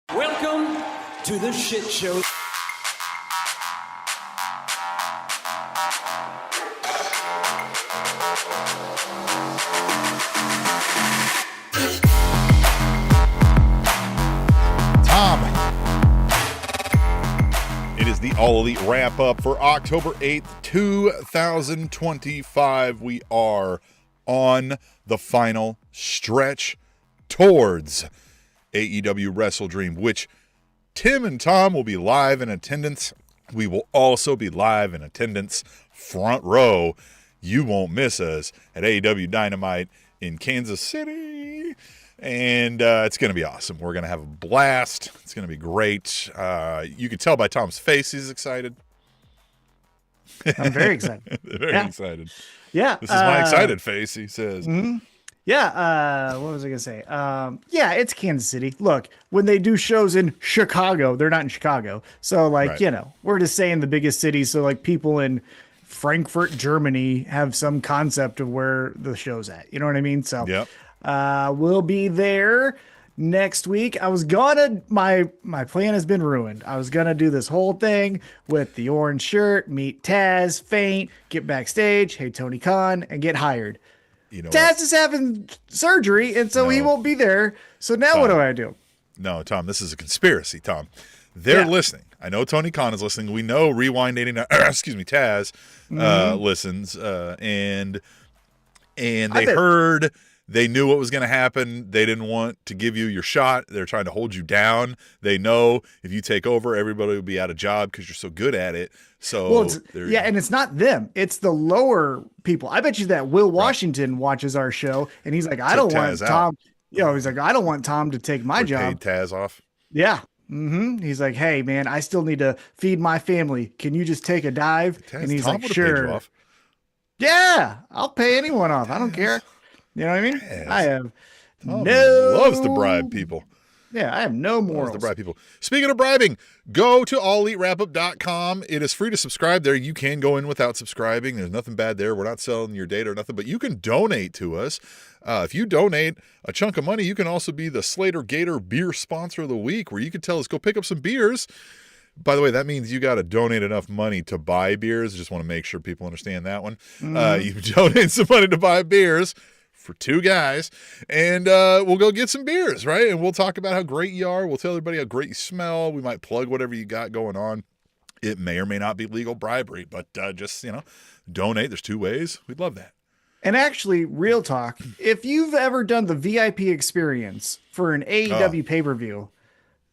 Welcome to the shit show. Tom. It is the All Elite Wrap-Up for October 8th, 2025. We are on the final stretch towards AEW WrestleDream, which Tim and Tom will be live in attendance. We will also be live in attendance, front row. You won't miss us at AEW Dynamite in Kansas City. And it's going to be awesome. We're going to have a blast. It's going to be great. You can tell by Tom's face he's excited. I'm very excited. Very excited. Yeah. This is my excited face, he says. Mm-hmm. Yeah. What was I going to say? Yeah, it's Kansas City. Look, when they do shows in Chicago, they're not in Chicago. So, like, Right. you know, we're just saying the biggest cities. So, like, people in Frankfurt, Germany have some concept of where the show's at. You know what I mean? So, Yep. we'll be there next week. I was gonna, my plan has been ruined. I was gonna do this whole thing with the orange shirt, meet Taz, faint, get backstage, hey Tony Khan, and get hired. You know Taz what? is having surgery, and so he No. won't be there. So now what do I do? No, Tom, this is a conspiracy, Tom. They're Yeah. listening. I know Tony Khan is listening. We know Rewind 89, Taz listens, and they heard, they knew what was going to happen. They didn't want to give you your shot. They're trying to hold you down. They know if you take over, everybody will be out of job because you're so good at it. So Well, and it's not them. It's the lower people. I bet you that Will Washington watches our show, and he's like, I don't want Taz out. Tom. He's like, I don't want Tom to take my job. Paid Taz off. Yeah. He's like, hey man, I still need to feed my family. Can you just take a dive? Taz, And he's Tom like, would've paid you sure. off. Yeah, I'll pay anyone off. I don't care. You know what I mean? Taz. I have Tom no loves to bribe people. Yeah, I have no morals. To bribe people. Speaking of bribing, go to allelitewrapup.com. It is free to subscribe there. You can go in without subscribing. There's nothing bad there. We're not selling your data or nothing, but you can donate to us. If you donate a chunk of money, you can also be the Slater Gator Beer Sponsor of the Week, where you can tell us, go pick up some beers. By the way, that means you got to donate enough money to buy beers. I just want to make sure people understand that one. You donate some money to buy beers for two guys, and we'll go get some beers, right? And we'll talk about how great you are. We'll tell everybody how great you smell. We might plug whatever you got going on. It may or may not be legal bribery, but just, donate. There's two ways. We'd love that. And actually, real talk, if you've ever done the VIP experience for an AEW pay-per-view,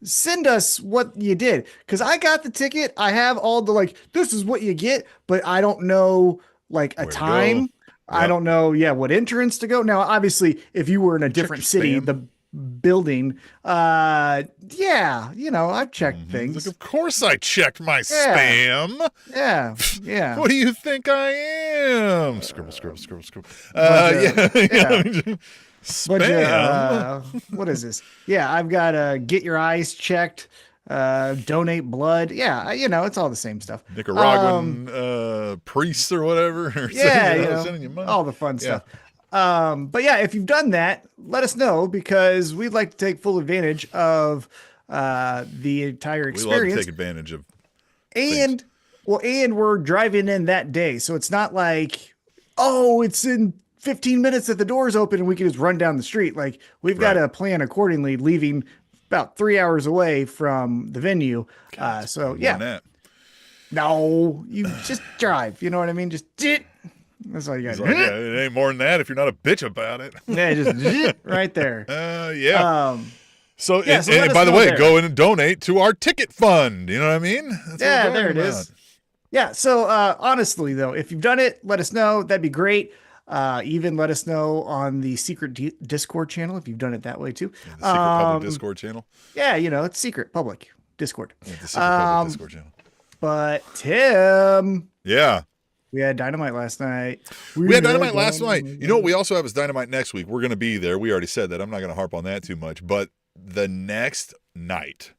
send us what you did. Because I got the ticket. I have all the, this is what you get, but I don't know, a time. I don't know, what entrance to go. Now, obviously, if you were in a different city, spam. the building, I've checked things. Like, of course I checked my spam. Yeah. What do you think I am? Scribble. Spam. What is this? Yeah, I've got get your eyes checked, donate blood. Yeah, it's all the same stuff. Nicaraguan priests or whatever. Or sending you money. All the fun stuff. But yeah, if you've done that, let us know, because we'd like to take full advantage of the entire experience. We love to take advantage of and we're driving in that day, so it's not like, it's in 15 minutes that the doors open and we can just run down the street. Like, we've got to plan accordingly, leaving about 3 hours away from the venue. So yeah. No, you just drive. You know what I mean? Just that's all you got to do. It ain't more than that if you're not a bitch about it. Yeah, just right there. So let us by the know way, there. go in and donate to our ticket fund. You know what I mean? That's what Yeah, we're there it talking is. about. Yeah. So honestly, though, if you've done it, let us know. That'd be great. Even let us know on the secret Discord channel if you've done it that way too. Yeah, the secret public Discord channel. Yeah, it's secret public Discord. Yeah, the secret public Discord channel. But Tim, Yeah. we had Dynamite last night. We had Dynamite last night. You know what we also have is Dynamite next week. We're going to be there. We already said that. I'm not going to harp on that too much. But the next night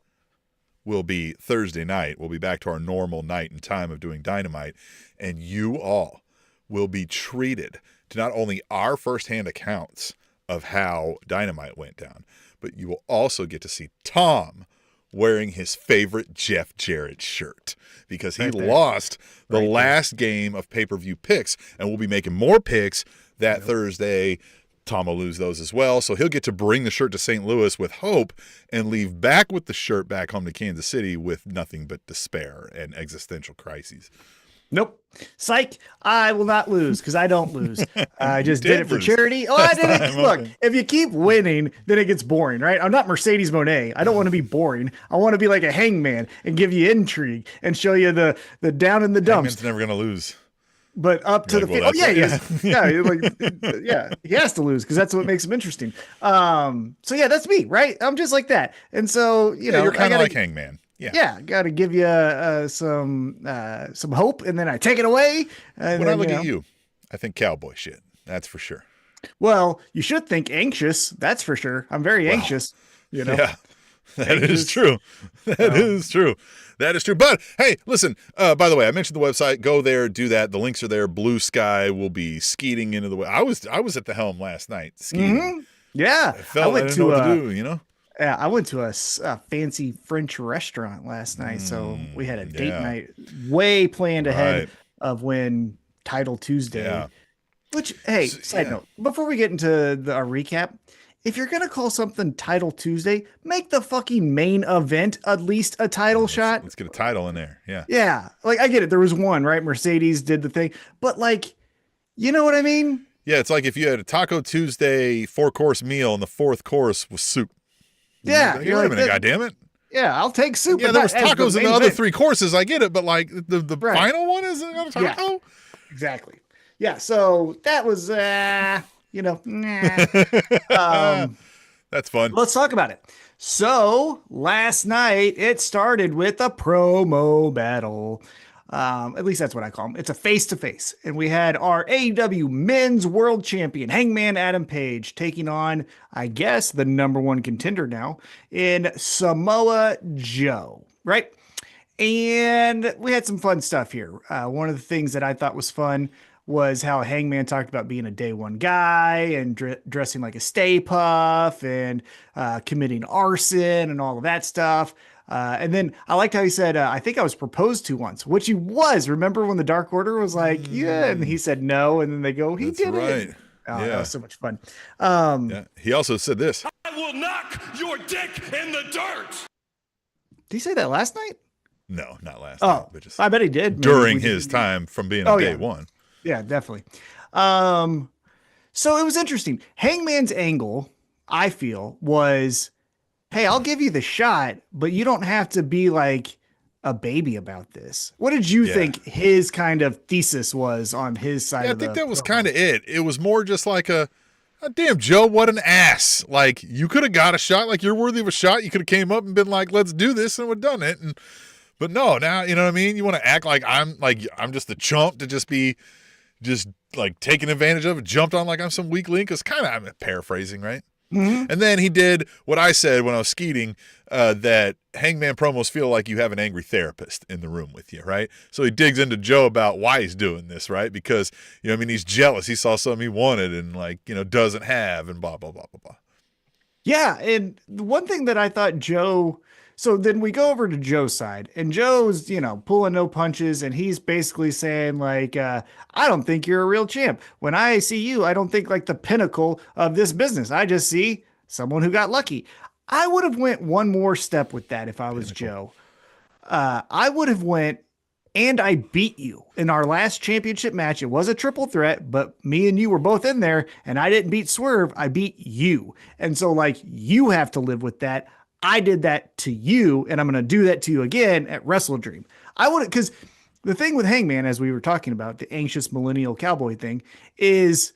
will be Thursday night. We'll be back to our normal night and time of doing Dynamite. And you all will be treated to not only our firsthand accounts of how Dynamite went down, but you will also get to see Tom wearing his favorite Jeff Jarrett shirt because he Right there. lost the Right last game of pay-per-view picks, and we'll be making more picks that Thursday. Tom will lose those as well, so he'll get to bring the shirt to St. Louis with hope and leave back with the shirt back home to Kansas City with nothing but despair and existential crises. Nope. Psych. I will not lose because I don't lose. I just did it for lose. charity. Oh, I did it. Time, Look, okay. if you keep winning, then it gets boring, right? I'm not Mercedes Monet. I don't want to be boring. I want to be like a hangman and give you intrigue and show you the down in the dumps. Hangman's never going to lose. But up to You're the like, well, yeah, that's yeah, he has to lose because that's what makes him interesting. So yeah, that's me, right? I'm just like that, and so you know, You're kind of like Hangman. Yeah, got to give you some hope, and then I take it away. And When then, I look at you, I think cowboy shit. That's for sure. well, you should think anxious. That's for sure. I'm very anxious. You know. Yeah, that is true. That is true. That is true. But hey, listen, by the way, I mentioned the website. Go there, do that. The links are there. Blue Sky will be skeeting into the way. I was at the helm last night skeeting. Mm-hmm. Yeah. I didn't know what to do, you know? Yeah, I went to a fancy French restaurant last night, so we had a date night way planned ahead of when Title Tuesday. Yeah. Which, hey, side note, before we get into our recap, if you're gonna call something Title Tuesday, make the fucking main event at least a title shot. Let's get a title in there. Yeah. Yeah, like I get it. There was one, right? Mercedes did the thing, but like, you know what I mean? Yeah, it's like if you had a Taco Tuesday 4-course meal and the fourth course was soup. Yeah, Wait a minute, goddammit. Yeah, I'll take soup. Yeah, but there was not as tacos in main the other event. 3 courses. I get it, but like the Right. final one is a taco. Yeah. Exactly. Yeah, so that was That's fun. let's talk about it. So last night it started with a promo battle. At least that's what I call them. It's a face-to-face. And we had our AEW Men's World Champion, Hangman Adam Page, taking on, I guess, the #1 contender now in Samoa Joe, right? And we had some fun stuff here. One of the things that I thought was fun was how Hangman talked about being a day one guy and dressing like a Stay Puff and committing arson and all of that stuff. And then I liked how he said, I think I was proposed to once, which he was. Remember when the Dark Order was like, yeah, and he said no, and then they go, he That's did right. it. Oh, Yeah. that was so much fun. Yeah. He also said this. I will knock your dick in the dirt. Did he say that last night? No, not last night, but just I bet he did. Maybe during we his didn't- time from being on day yeah. one. Yeah, definitely. So it was interesting. Hangman's angle, I feel, was, hey, I'll give you the shot, but you don't have to be like a baby about this. What did you think his kind of thesis was on his side Yeah, I of the think that was kind of it. It was more just like oh, damn, Joe, what an ass. Like, you could have got a shot. Like, you're worthy of a shot. You could have came up and been like, let's do this, and we've done it. But no, now, you know what I mean? You want to act like I'm just a chump to just be like taking advantage of it, jumped on like I'm some weak link. It's kind of, I'm paraphrasing, right? Mm-hmm. And then he did what I said when I was skeeting, that Hangman promos feel like you have an angry therapist in the room with you, right? So he digs into Joe about why he's doing this, right? Because, you know, I mean, he's jealous. He saw something he wanted and like, you know, doesn't have and blah, blah, blah, blah, blah. Yeah, and the one thing that I thought Joe, so then we go over to Joe's side, and Joe's, you know, pulling no punches, and he's basically saying like, I don't think you're a real champ. When I see you, I don't think like the pinnacle of this business. I just see someone who got lucky. I would have went one more step with that if I was Joe. I would have went, and I beat you in our last championship match. It was a triple threat, but me and you were both in there, and I didn't beat Swerve. I beat you. And so like, you have to live with that. I did that to you, and I'm going to do that to you again at WrestleDream. I wouldn't, because the thing with Hangman, as we were talking about, the anxious millennial cowboy thing, is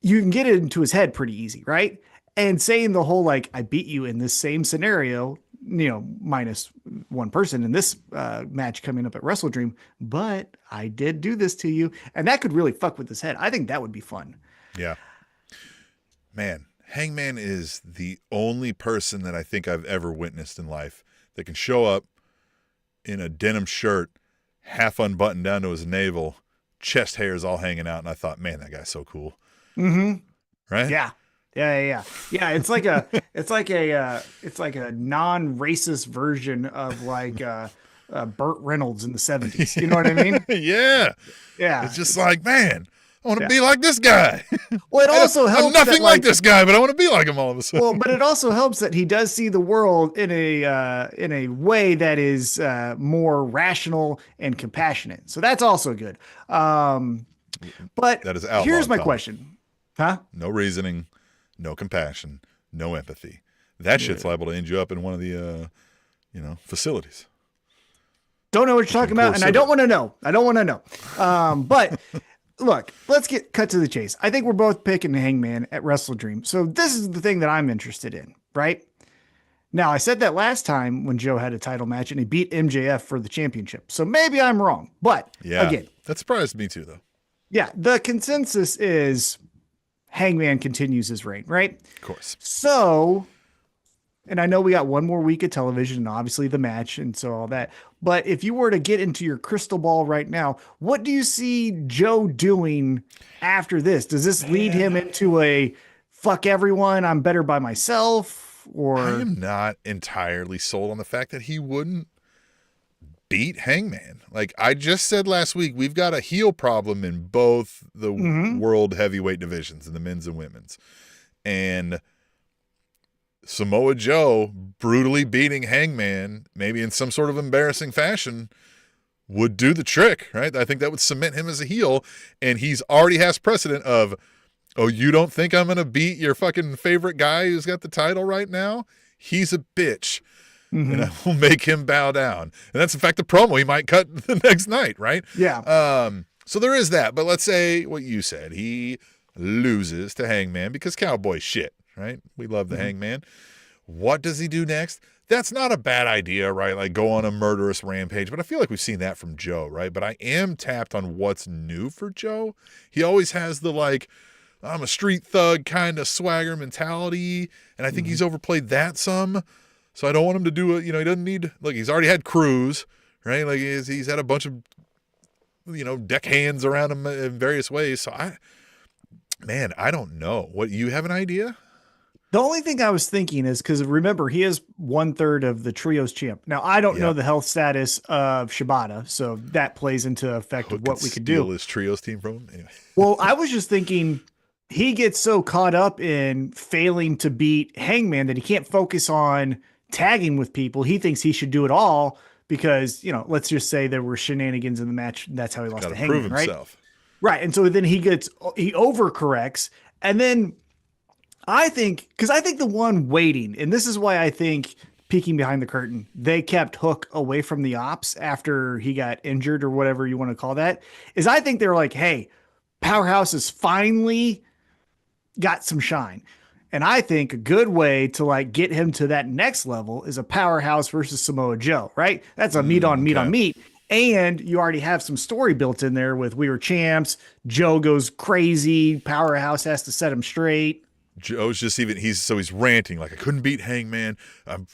you can get it into his head pretty easy, right? And saying the whole, like, I beat you in this same scenario, you know, minus one person in this match coming up at WrestleDream, but I did do this to you. And that could really fuck with his head. I think that would be fun. Yeah. Man, Hangman is the only person that I think I've ever witnessed in life that can show up in a denim shirt, half unbuttoned down to his navel, chest hairs all hanging out. And I thought, man, that guy's so cool. Mm-hmm. Right? Yeah. Yeah. It's like a non-racist version of like Burt Reynolds in the 70s. You know what I mean? Yeah. Yeah. It's just like, man, I want to Yeah. be like this guy. Well, it also I'm helps nothing that, like this guy, but I want to be like him all of a sudden. well, but it also helps that he does see the world in a way that is more rational and compassionate. So that's also good. But That is outlawed, here's my Tom. question. Huh? No reasoning, no compassion, no empathy. That shit's liable to end you up in one of the, facilities. Don't know what you're talking about, and I don't want to know. But look, let's cut to the chase. I think we're both picking Hangman at WrestleDream. So this is the thing that I'm interested in, right? Now, I said that last time when Joe had a title match and he beat MJF for the championship. So maybe I'm wrong. But again, that surprised me too, though. yeah, the consensus is Hangman continues his reign, right? Of course. So, and I know we got one more week of television and obviously the match and so all that. But if you were to get into your crystal ball right now, what do you see Joe doing after this? Does this lead him into a fuck everyone, I'm better by myself? Or I am not entirely sold on the fact that he wouldn't beat Hangman. Like I just said last week, we've got a heel problem in both the world heavyweight divisions, in the men's and women's. And Samoa Joe brutally beating Hangman, maybe in some sort of embarrassing fashion, would do the trick, right? I think that would cement him as a heel, and he's already has precedent of, oh, you don't think I'm going to beat your fucking favorite guy who's got the title right now? He's a bitch. And I will make him bow down. And that's in fact the promo he might cut the next night, right? Yeah. So there is that. But let's say what you said. He loses to Hangman because cowboy shit, right? We love the Hangman. What does he do next? That's not a bad idea, right? Like go on a murderous rampage. But I feel like we've seen that from Joe, right? But I am tapped on what's new for Joe. He always has the like, I'm a street thug kind of swagger mentality. And I think he's overplayed that some. So I don't want him to do it. He doesn't need, look, he's already had Cruz, right? Like he's had a bunch of, deck hands around him in various ways. So I don't know. What, you have an idea? The only thing I was thinking is because remember, he is 1/3 of the trios champ. Now, I don't know the health status of Shibata, so that plays into effect of what we could do. Steal his trios team from him? Anyway. Well, I was just thinking he gets so caught up in failing to beat Hangman that he can't focus on tagging with people. He thinks he should do it all because, let's just say there were shenanigans in the match. That's how he lost to Hangman, right? Right. And so then he overcorrects. And then I think the one waiting, and this is why I think peeking behind the curtain, they kept Hook away from the ops after he got injured or whatever you want to call that, is I think they're like, hey, Powerhouse has finally got some shine. And I think a good way to like get him to that next level is a Powerhouse versus Samoa Joe, right? That's a meat on meat. And you already have some story built in there with we were champs. Joe goes crazy. Powerhouse has to set him straight. Joe's just he's ranting like I couldn't beat Hangman.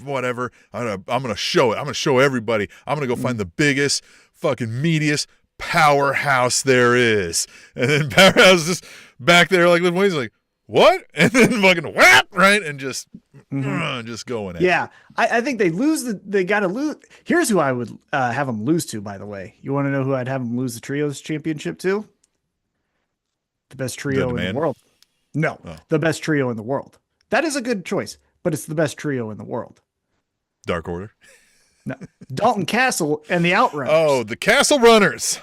Whatever. I'm gonna show it. I'm gonna show everybody. I'm gonna go find the biggest, fucking meatiest powerhouse there is. And then Powerhouse just back there like he's like, what? And then fucking whap, right? And just going at it. Yeah. I think they got to lose. Here's who I would have them lose to, by the way. You want to know who I'd have them lose the trios championship to? The best trio in the world. No, the best trio in the world. That is a good choice, but it's the best trio in the world. Dark Order. No, Dalton Castle and the Outrunners. Oh, the Castle Runners.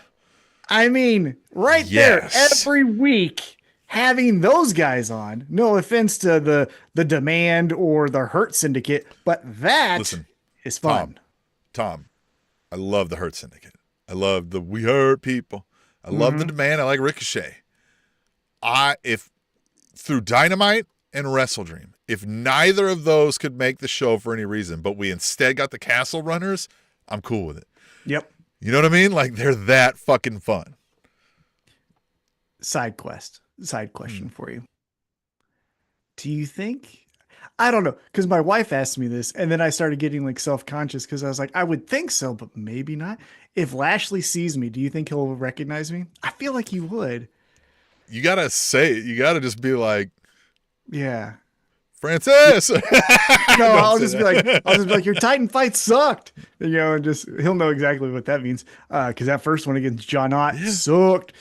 I mean, there, every week having those guys on. No offense to the Demand or the Hurt Syndicate, but that is fun. Tom, I love the Hurt Syndicate. I love the We Hurt People. I love the Demand. I like Ricochet. If through Dynamite and WrestleDream, if neither of those could make the show for any reason, but we instead got the Castle Runners, I'm cool with it. Yep. You know what I mean? Like they're that fucking fun. Side question for you. Do you think, I don't know, because my wife asked me this and then I started getting like self-conscious because I was like, I would think so, but maybe not. If Lashley sees me, do you think he'll recognize me? I feel like he would. You got to say it. You got to just be like, Yeah. Francis. No, I'll just be like, your Titan fight sucked, and just he'll know exactly what that means. Because that first one against John Ott sucked.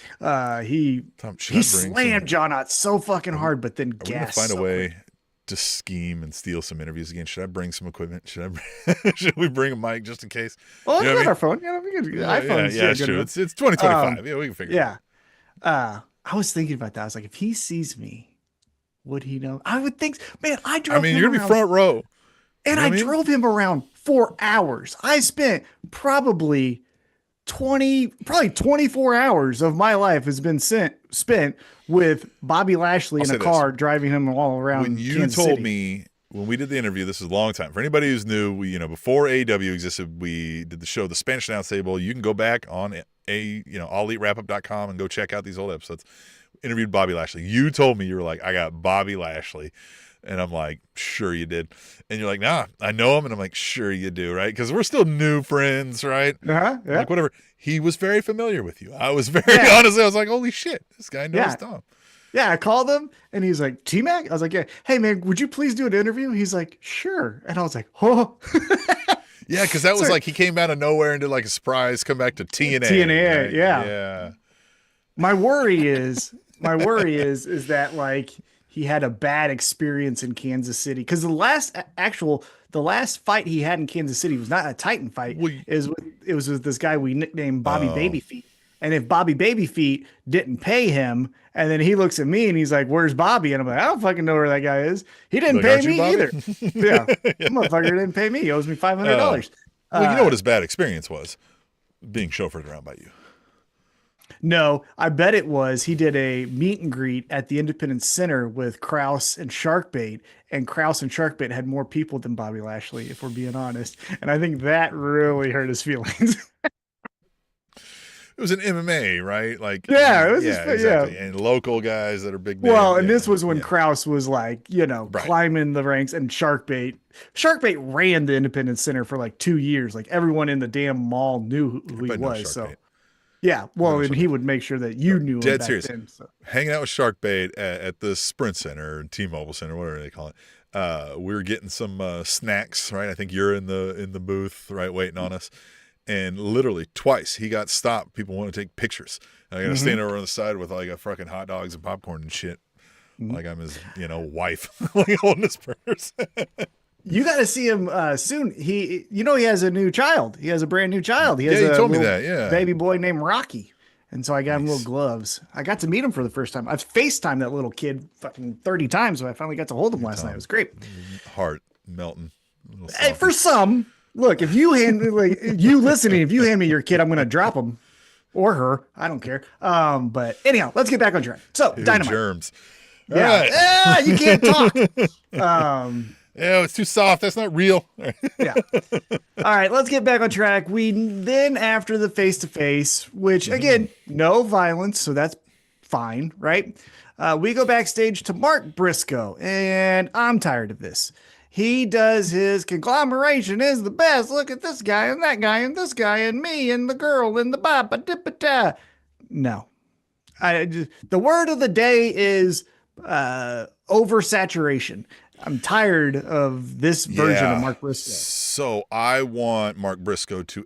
He slammed John Ott so fucking hard, but then Are we gonna find a way to scheme and steal some interviews again? Should I bring some equipment? Should we bring a mic just in case? Oh, we got our phone. iPhones. Yeah, it's true. It's 2025. Yeah, we can figure it out. I was thinking about that. I was like, if he sees me, would he know? I would think, man, you're going to be front row. And I drove him around 4 hours. I spent probably 24 hours of my life has been spent with Bobby Lashley in a car, driving him all around. When you told me, when we did the interview, this is a long time. For anybody who's new, before AEW existed, we did the show, The Spanish Announce Table. You can go back on AllEliteWrapup.com and go check out these old episodes. Interviewed Bobby Lashley. You told me, you were like, I got Bobby Lashley. And I'm like, sure you did. And you're like, nah, I know him. And I'm like, sure you do, right? Because we're still new friends, right? Yeah. Like, whatever. He was very familiar with you. I was very honestly, I was like, holy shit, this guy knows Tom. Yeah, I called him and he's like, T-Mac? I was like, yeah. Hey, man, would you please do an interview? He's like, sure. And I was like, oh. Yeah, because that was like, he came out of nowhere and did like a surprise, come back to TNA. TNA, right? Yeah. My worry is that like he had a bad experience in Kansas City, because the last fight he had in Kansas City was not a Titan fight. It was with this guy we nicknamed Bobby Babyfeet. And if Bobby Babyfeet didn't pay him, and then he looks at me and he's like, "Where's Bobby?" And I'm like, "I don't fucking know where that guy is. He didn't pay me either." Yeah, that motherfucker didn't pay me. He owes me $500. Well, you know what his bad experience was? Being chauffeured around by you. No, I bet it was. He did a meet and greet at the Independence Center with Kraus and Sharkbait, and Kraus and Sharkbait had more people than Bobby Lashley, if we're being honest. And I think that really hurt his feelings. It was an MMA, right? Like, yeah, it was exactly. And local guys that are big. Well, and this was when Kraus was like, climbing the ranks, and Sharkbait ran the Independence Center for like 2 years. Like everyone in the damn mall knew who he was. So. Yeah, well, and he would make sure that you knew him back then. So. Hanging out with Sharkbait at the Sprint Center, T-Mobile Center, whatever they call it. We were getting some snacks, right? I think you're in the booth, right, waiting on us. And literally twice he got stopped. People want to take pictures. And I got to stand over on the side with like a fucking hot dogs and popcorn and shit, like I'm his wife, like holding his purse. You got to see him soon. He has a new child. He has a brand new child. He has you told me that. Yeah, baby boy named Rocky, and so I got him little gloves. I got to meet him for the first time. I've FaceTimed that little kid fucking 30 times, so I finally got to hold him last night. It was great. Heart melting. Hey, for some, look, if you hand me your kid, I'm gonna drop him or her. I don't care. But anyhow, let's get back on track. So Dynamite germs. Yeah, you can't talk. Yeah, it's too soft. That's not real. Yeah. All right, let's get back on track. We then, after the face-to-face, which, again, no violence, so that's fine, right? We go backstage to Mark Briscoe, and I'm tired of this. He does his conglomeration is the best. Look at this guy and that guy and this guy and me and the girl and the ba-ba-dip-a-ta. No. The word of the day is oversaturation. I'm tired of this version of Mark Briscoe. So I want Mark Briscoe to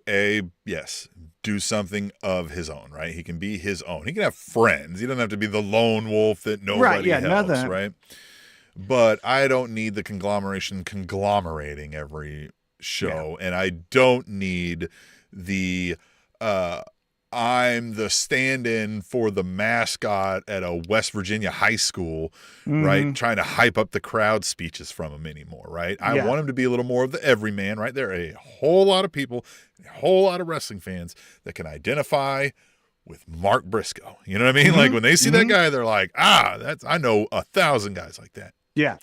do something of his own, right? He can be his own. He can have friends. He doesn't have to be the lone wolf that nobody helps, right? But I don't need the conglomerating every show, and I don't need the I'm the stand-in for the mascot at a West Virginia high school, right? Trying to hype up the crowd speeches from him anymore, right? I want him to be a little more of the everyman, right? There are a whole lot of people, a whole lot of wrestling fans that can identify with Mark Briscoe. You know what I mean? Like when they see that guy, they're like, I know 1,000 guys like that. Yeah.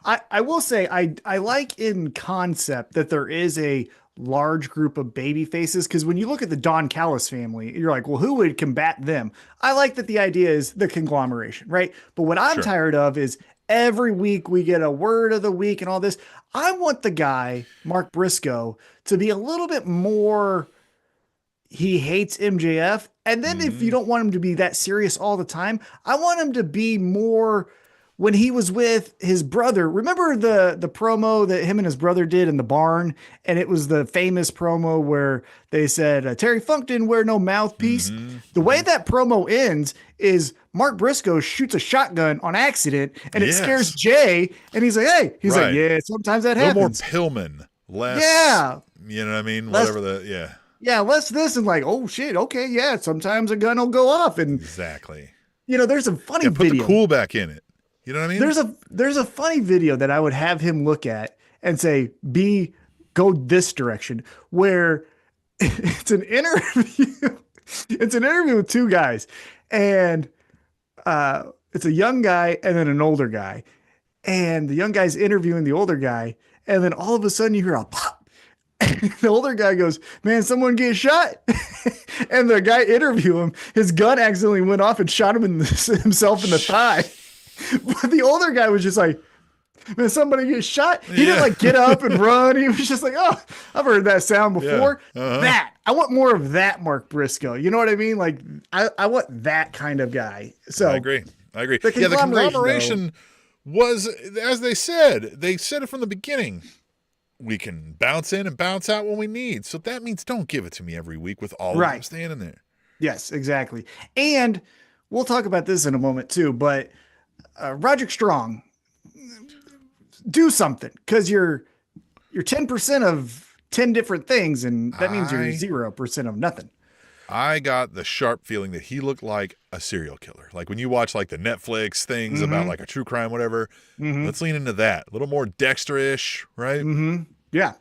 I will say I like in concept that there is a large group of baby faces, because when you look at the Don Callis family, you're like, well, who would combat them? I like that the idea is the conglomeration, right? But what I'm tired of is every week we get a word of the week and all this. I want the guy, Mark Briscoe, to be a little bit more, he hates MJF. And then if you don't want him to be that serious all the time, I want him to be more when he was with his brother. Remember the promo that him and his brother did in the barn? And it was the famous promo where they said, Terry Funk didn't wear no mouthpiece. The way that promo ends is Mark Briscoe shoots a shotgun on accident and it scares Jay. And he's like, hey, he's like, yeah, sometimes that happens. A little more Pillman, less, you know what I mean? Whatever yeah, less this and like, oh shit, okay, yeah, sometimes a gun will go off. And exactly. There's a funny put video. The cool back in it. You know what I mean? There's a funny video that I would have him look at and say, go this direction, where it's an interview. It's an interview with two guys, and it's a young guy and then an older guy, and the young guy's interviewing the older guy, and then all of a sudden you hear a pop. And the older guy goes, man, someone get shot. And the guy interviewed him. His gun accidentally went off and shot him himself in the thigh. But the older guy was just like, man, somebody get shot. He didn't like get up and run. He was just like, oh, I've heard that sound before. That I want more of that, Mark Briscoe. You know what I mean? Like I want that kind of guy. So I agree. The conglomeration was, as they said it from the beginning. We can bounce in and bounce out when we need. So that means don't give it to me every week with all of them standing there. Yes, exactly. And we'll talk about this in a moment too, but Roderick Strong, do something, because you're 10% of 10 different things, and that means you're 0% of nothing. I got the sharp feeling that he looked like a serial killer. Like when you watch like the Netflix things about like a true crime, whatever, let's lean into that. A little more Dexter-ish, right? Yeah.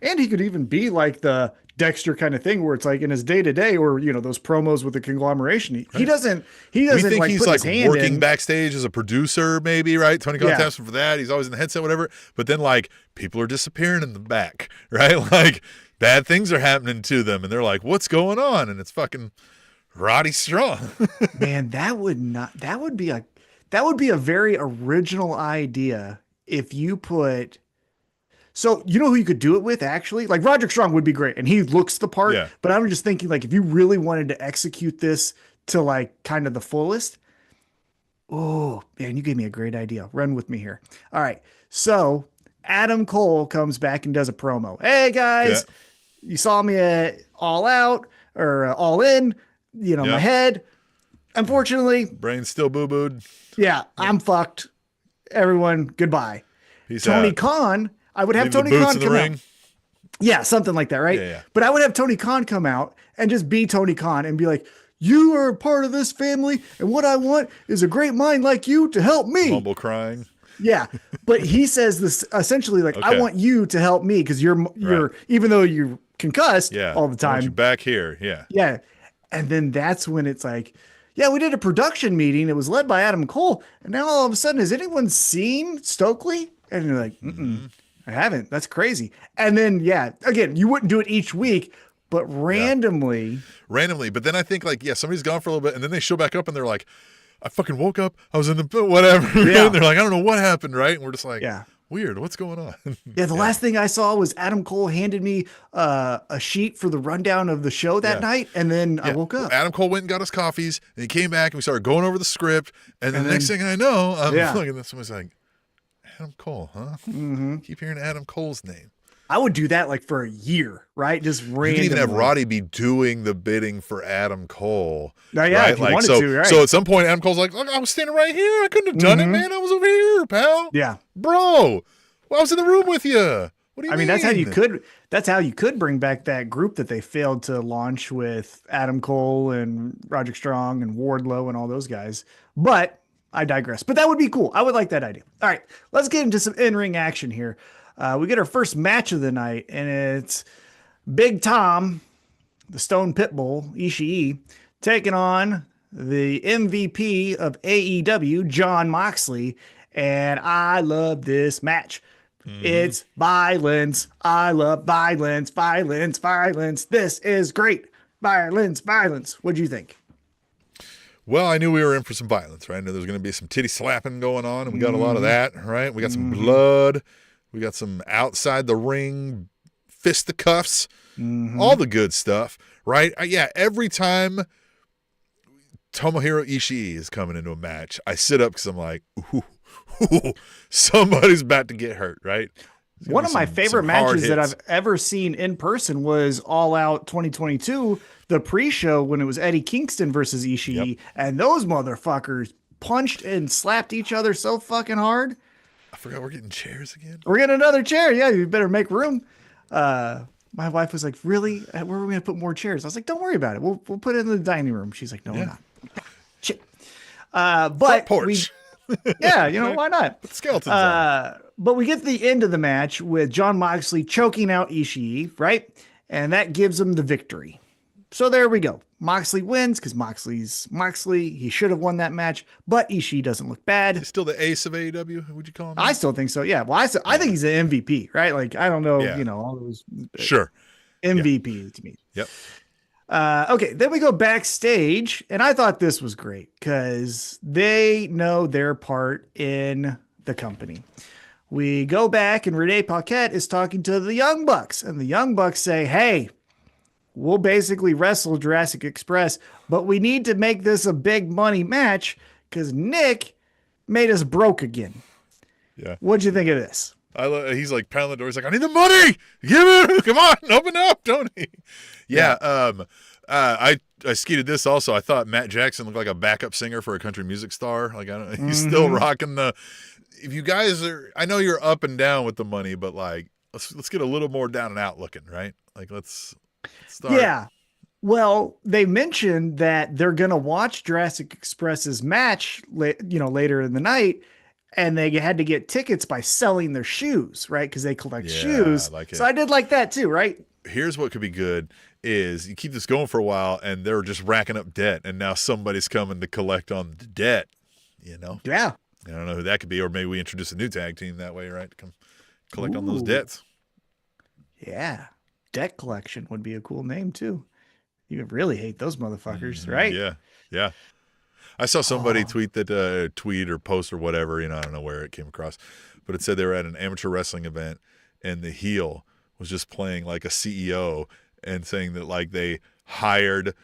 And he could even be like the Dexter kind of thing where it's like in his day-to-day, or, those promos with the conglomeration. He doesn't we think like he's put like his hand working in. backstage as a producer, maybe, right? Tony Khan taps him for that. He's always in the headset, whatever. But then like people are disappearing in the back, right? Like bad things are happening to them, and they're like, what's going on? And it's fucking Roddy Strong. Man, that would be a very original idea if you put. So you know who you could do it with, actually? Like Roderick Strong would be great, and he looks the part. Yeah. But I'm just thinking, like, if you really wanted to execute this to like kind of the fullest. Oh man, you gave me a great idea. Run with me here. All right, so Adam Cole comes back and does a promo. Hey guys, you saw me at All Out or All In. My head. Unfortunately, brain's still boo-booed. Yeah, I'm fucked. Everyone, goodbye. Tony Khan. I would have Tony Khan come out. Yeah, something like that, right? Yeah. But I would have Tony Khan come out and just be Tony Khan and be like, you are a part of this family, and what I want is a great mind like you to help me. Mumble crying. Yeah, but he says this essentially like, I want you to help me because you're even though you're concussed all the time. I want you back here, Yeah, and then that's when it's like, yeah, we did a production meeting. It was led by Adam Cole, and now all of a sudden, has anyone seen Stokely? And you're like, I haven't. That's crazy. And then, again, you wouldn't do it each week, but randomly. But then I think like, somebody's gone for a little bit and then they show back up and they're like, I fucking woke up. I was in the whatever. Yeah. And they're like, I don't know what happened. Right. And we're just like, weird. What's going on? The last thing I saw was Adam Cole handed me a sheet for the rundown of the show that night. And then I woke up. Adam Cole went and got us coffees and he came back and we started going over the script. And then the next thing I know, I'm looking at someone's like, Adam Cole, huh? Keep hearing Adam Cole's name. I would do that like for a year, right? Just randomly. You can even have Roddy be doing the bidding for Adam Cole. Right? If you wanted to, right? So at some point, Adam Cole's like, look, I was standing right here. I couldn't have done it, man. I was over here, pal. Yeah. Bro, I was in the room with you. What do you mean? That's how you could bring back that group that they failed to launch with Adam Cole and Roderick Strong and Wardlow and all those guys. But I digress. But that would be cool. I would like that idea. All right, let's get into some in-ring action here. We get our first match of the night, and it's Big Tom, the Stone Pitbull, Ishii, taking on the MVP of AEW, Jon Moxley, and I love this match. It's violence. I love violence, violence, violence. This is great. Violence, violence. What do you think? Well, I knew we were in for some violence, right? I knew there was going to be some titty slapping going on, and we got a lot of that, right? We got some blood. We got some outside the ring fisticuffs, all the good stuff, right? Every time Tomohiro Ishii is coming into a match, I sit up because I'm like, ooh, somebody's about to get hurt, right? One of my favorite matches that I've ever seen in person was All Out 2022, the pre-show when it was Eddie Kingston versus Ishii, and those motherfuckers punched and slapped each other so fucking hard. I forgot we're getting chairs again. We're getting another chair. Yeah, you better make room. My wife was like, really? Where are we going to put more chairs? I was like, don't worry about it. We'll put it in the dining room. She's like, no, we're not. Shit. But porch. Yeah, why not? Skeletons on. But we get to the end of the match with Jon Moxley choking out Ishii, right? And that gives him the victory. So there we go. Moxley wins because Moxley's Moxley. He should have won that match, but Ishii doesn't look bad. He's still the ace of AEW, would you call him? I still think so, yeah. Well, I think he's an MVP, right? Like, I don't know, all those. Sure. MVP to me. Yep. Okay, then we go backstage, and I thought this was great because they know their part in the company. We go back, and Renee Paquette is talking to the Young Bucks, and the Young Bucks say, hey, we'll basically wrestle Jurassic Express, but we need to make this a big money match because Nick made us broke again. Yeah. What'd you think of this? He's like pounding the door. He's like, I need the money. Give it. Come on, open up, Tony. Yeah. I skeeted this also. I thought Matt Jackson looked like a backup singer for a country music star. Like, he's still rocking the. If you guys are, I know you're up and down with the money, but like, let's get a little more down and out looking, right? Like, let's start. Yeah. Well, they mentioned that they're gonna watch Jurassic Express's match, later in the night. And they had to get tickets by selling their shoes, right? Because they collect shoes. So I did like that too, right? Here's what could be good is you keep this going for a while and they're just racking up debt. And now somebody's coming to collect on the debt, Yeah. I don't know who that could be. Or maybe we introduce a new tag team that way, right? To come collect on those debts. Yeah. Debt collection would be a cool name too. You would really hate those motherfuckers, right? Yeah. Yeah. I saw somebody tweet or post or whatever, I don't know where it came across, but it said they were at an amateur wrestling event and the heel was just playing like a CEO and saying that like they hired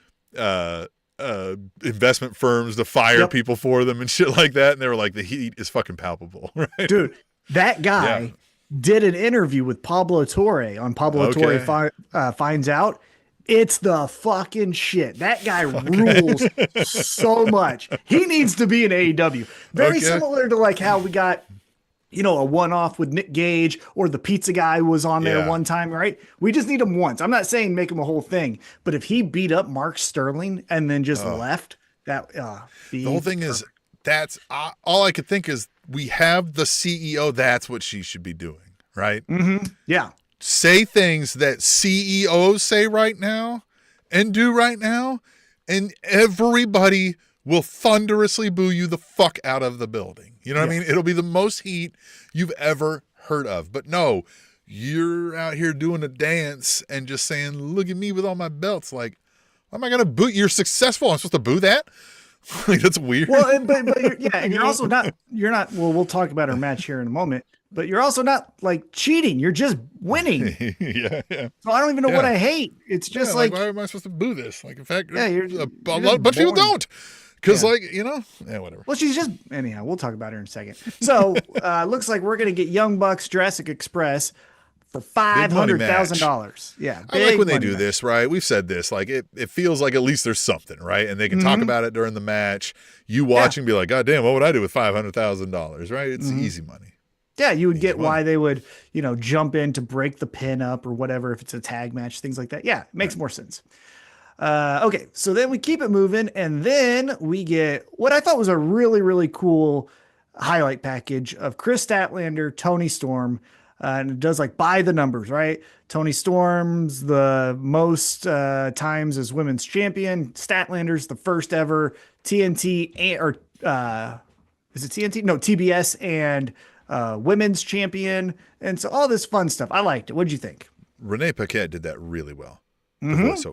investment firms to fire people for them and shit like that. And they were like, the heat is fucking palpable, right? Dude, that guy did an interview with Pablo Torre on Pablo Torre Finds Out. It's the fucking shit. That guy rules so much. He needs to be in AEW. Very similar to like how we got, a one-off with Nick Gage or the pizza guy was on there one time, right? We just need him once. I'm not saying make him a whole thing, but if he beat up Mark Sterling and then just left, that the whole thing is that's all I could think is we have the CEO. That's what she should be doing, right? Mm-hmm. Yeah. Say things that CEOs say right now and do right now, and everybody will thunderously boo you the fuck out of the building. You know what I mean? It'll be the most heat you've ever heard of. But no, you're out here doing a dance and just saying, look at me with all my belts. Like, am I going to boo? You're successful. I'm supposed to boo that? Like, that's weird. Well, but and you're also not, well, we'll talk about our match here in a moment. But you're also not like cheating. You're just winning. Yeah. So I don't even know what I hate. It's just like, why am I supposed to boo this? Like, in fact, you're a lot of people don't. Because, whatever. Well, she's just, anyhow, we'll talk about her in a second. So, looks like we're going to get Young Bucks Jurassic Express for $500,000. Yeah. I like when they do this, right? We've said this. Like, it feels like at least there's something, right? And they can talk about it during the match. You watch and be like, God damn, what would I do with $500,000, right? It's easy money. Yeah, you would get why they would, jump in to break the pin up or whatever, if it's a tag match, things like that. Yeah, it makes more sense. Okay, so then we keep it moving, and then we get what I thought was a really, really cool highlight package of Chris Statlander, Tony Storm, and it does like by the numbers, right? Tony Storm's the most times as women's champion. Statlander's the first ever TNT, is it TNT? No, TBS and women's champion. And so all this fun stuff. I liked it. What'd you think? Renee Paquette did that really well.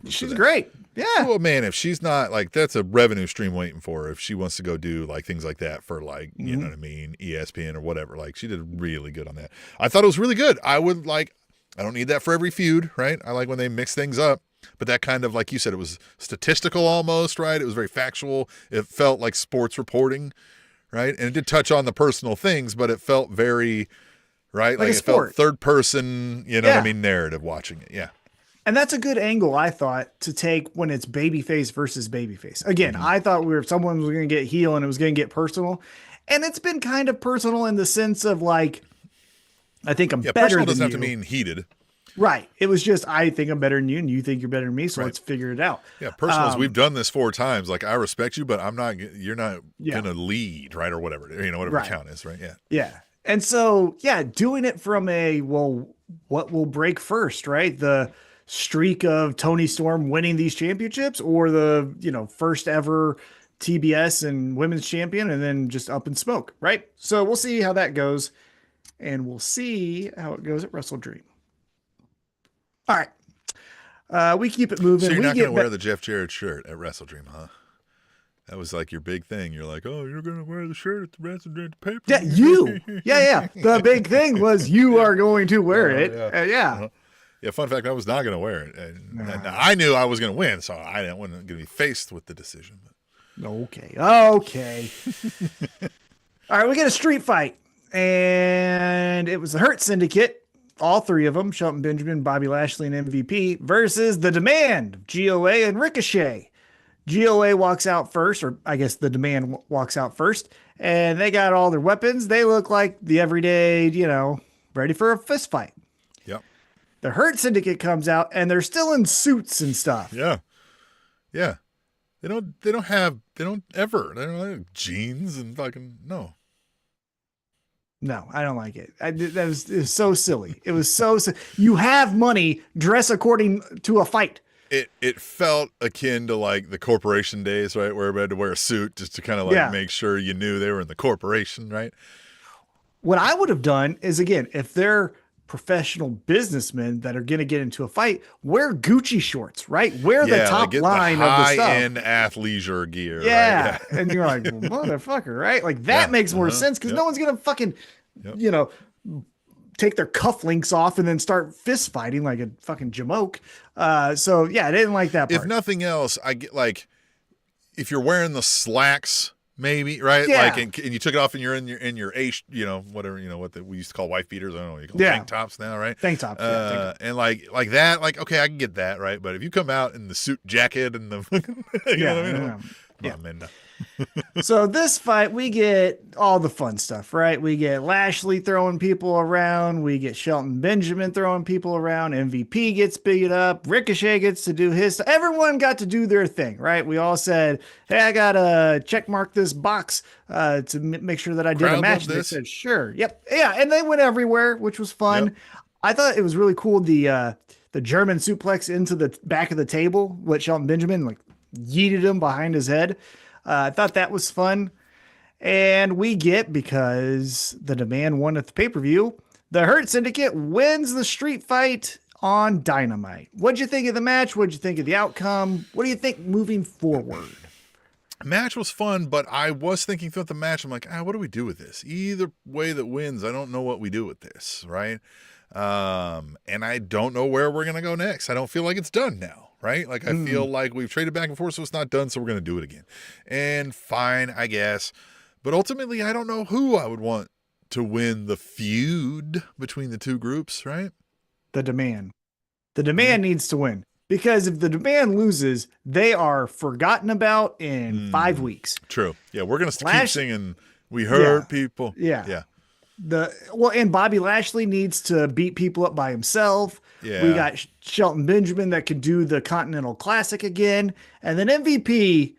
She's great. Yeah. Well, man, if she's not like, that's a revenue stream waiting for her. If she wants to go do like things like that for like, you know what I mean? ESPN or whatever. Like she did really good on that. I thought it was really good. I don't need that for every feud, right? I like when they mix things up, but that kind of, like you said, it was statistical almost, right? It was very factual. It felt like sports reporting, right? And it did touch on the personal things, but it felt very, right? Like a it sport. felt third person, you know what I mean, narrative watching it. Yeah. And that's a good angle, I thought, to take when it's babyface versus babyface. Again, I thought someone was going to get heel and it was going to get personal. And it's been kind of personal in the sense of like, I think I'm better than you. Personal doesn't have to mean heated. Right. It was just, I think I'm better than you and you think you're better than me. So let's figure it out. Yeah. Personal is we've done this 4 times. Like, I respect you, but you're not going to lead, right? Or whatever, whatever the count is, right? Yeah. Yeah. And so, doing it from what will break first, right? The streak of Tony Storm winning these championships or the, first ever TBS and women's champion and then just up in smoke, right? So we'll see how that goes and we'll see how it goes at WrestleDream. All right. We keep it moving. So you're not going to wear the Jeff Jarrett shirt at WrestleDream, huh? That was like your big thing. You're like, oh, you're going to wear the shirt at the WrestleDream paper. Yeah, you. Yeah. The big thing was you are going to wear it. Yeah. Yeah, fun fact, I was not going to wear it. And I knew I was going to win, so I wasn't going to be faced with the decision. Okay. All right, we get a street fight. And it was the Hurt Syndicate. All 3 of them, Shelton Benjamin, Bobby Lashley, and MVP, versus The Demand, GOA and Ricochet. GOA walks out first, or I guess The Demand walks out first, and they got all their weapons. They look like the everyday, ready for a fist fight. Yep. The Hurt Syndicate comes out, and they're still in suits and stuff. Yeah. Yeah. They don't have jeans and fucking, no. No, I don't like it. It was so silly. It was so you have money, dress according to a fight. It felt akin to like the corporation days, right? Where everybody had to wear a suit just to kind of like make sure you knew they were in the corporation, right? What I would have done is, again, if they're professional businessmen that are going to get into a fight, wear Gucci shorts, right? Wear the top line of the stuff. High-end athleisure gear. Yeah. Right? And you're like, well, motherfucker, right? Like that makes more sense because no one's going to fucking, take their cufflinks off and then start fist fighting like a fucking jamoke. So I didn't like that part. If nothing else, I get like, if you're wearing the slacks, maybe, right? Yeah. Like, and you took it off and you're in your whatever, what we used to call wife beaters. I don't know what you call tank tops now, right? Tank tops. Tank tops. And like that, like, okay, I can get that, right? But if you come out in the suit jacket and the, you know what I mean? Yeah. Man, no. So this fight, we get all the fun stuff, right? We get Lashley throwing people around. We get Shelton Benjamin throwing people around. MVP gets beat up. Ricochet gets to do his stuff. Everyone got to do their thing, right? We all said, hey, I got to check mark this box to make sure that I did a match. They said, sure. Yep. Yeah. And they went everywhere, which was fun. Yep. I thought it was really cool. The German suplex into the back of the table, what Shelton Benjamin like yeeted him behind his head. I thought that was fun. And we get, because The Demand won at the pay-per-view, the Hurt Syndicate wins the street fight on Dynamite. What'd you think of the match? What'd you think of the outcome? What do you think moving forward? Match was fun, but I was thinking throughout the match, I'm like, what do we do with this? Either way that wins, I don't know what we do with this, right? And I don't know where we're going to go next. I don't feel like it's done now. Right? Like, I feel like we've traded back and forth, so it's not done, so we're going to do it again. And fine, I guess. But ultimately, I don't know who I would want to win the feud between the two groups, right? The Demand. The Demand needs to win. Because if the Demand loses, they are forgotten about in 5 weeks. True. Yeah, we're going to keep singing, we hurt people. Yeah. And Bobby Lashley needs to beat people up by himself. Yeah. We got Shelton Benjamin that could do the Continental Classic again. And then MVP.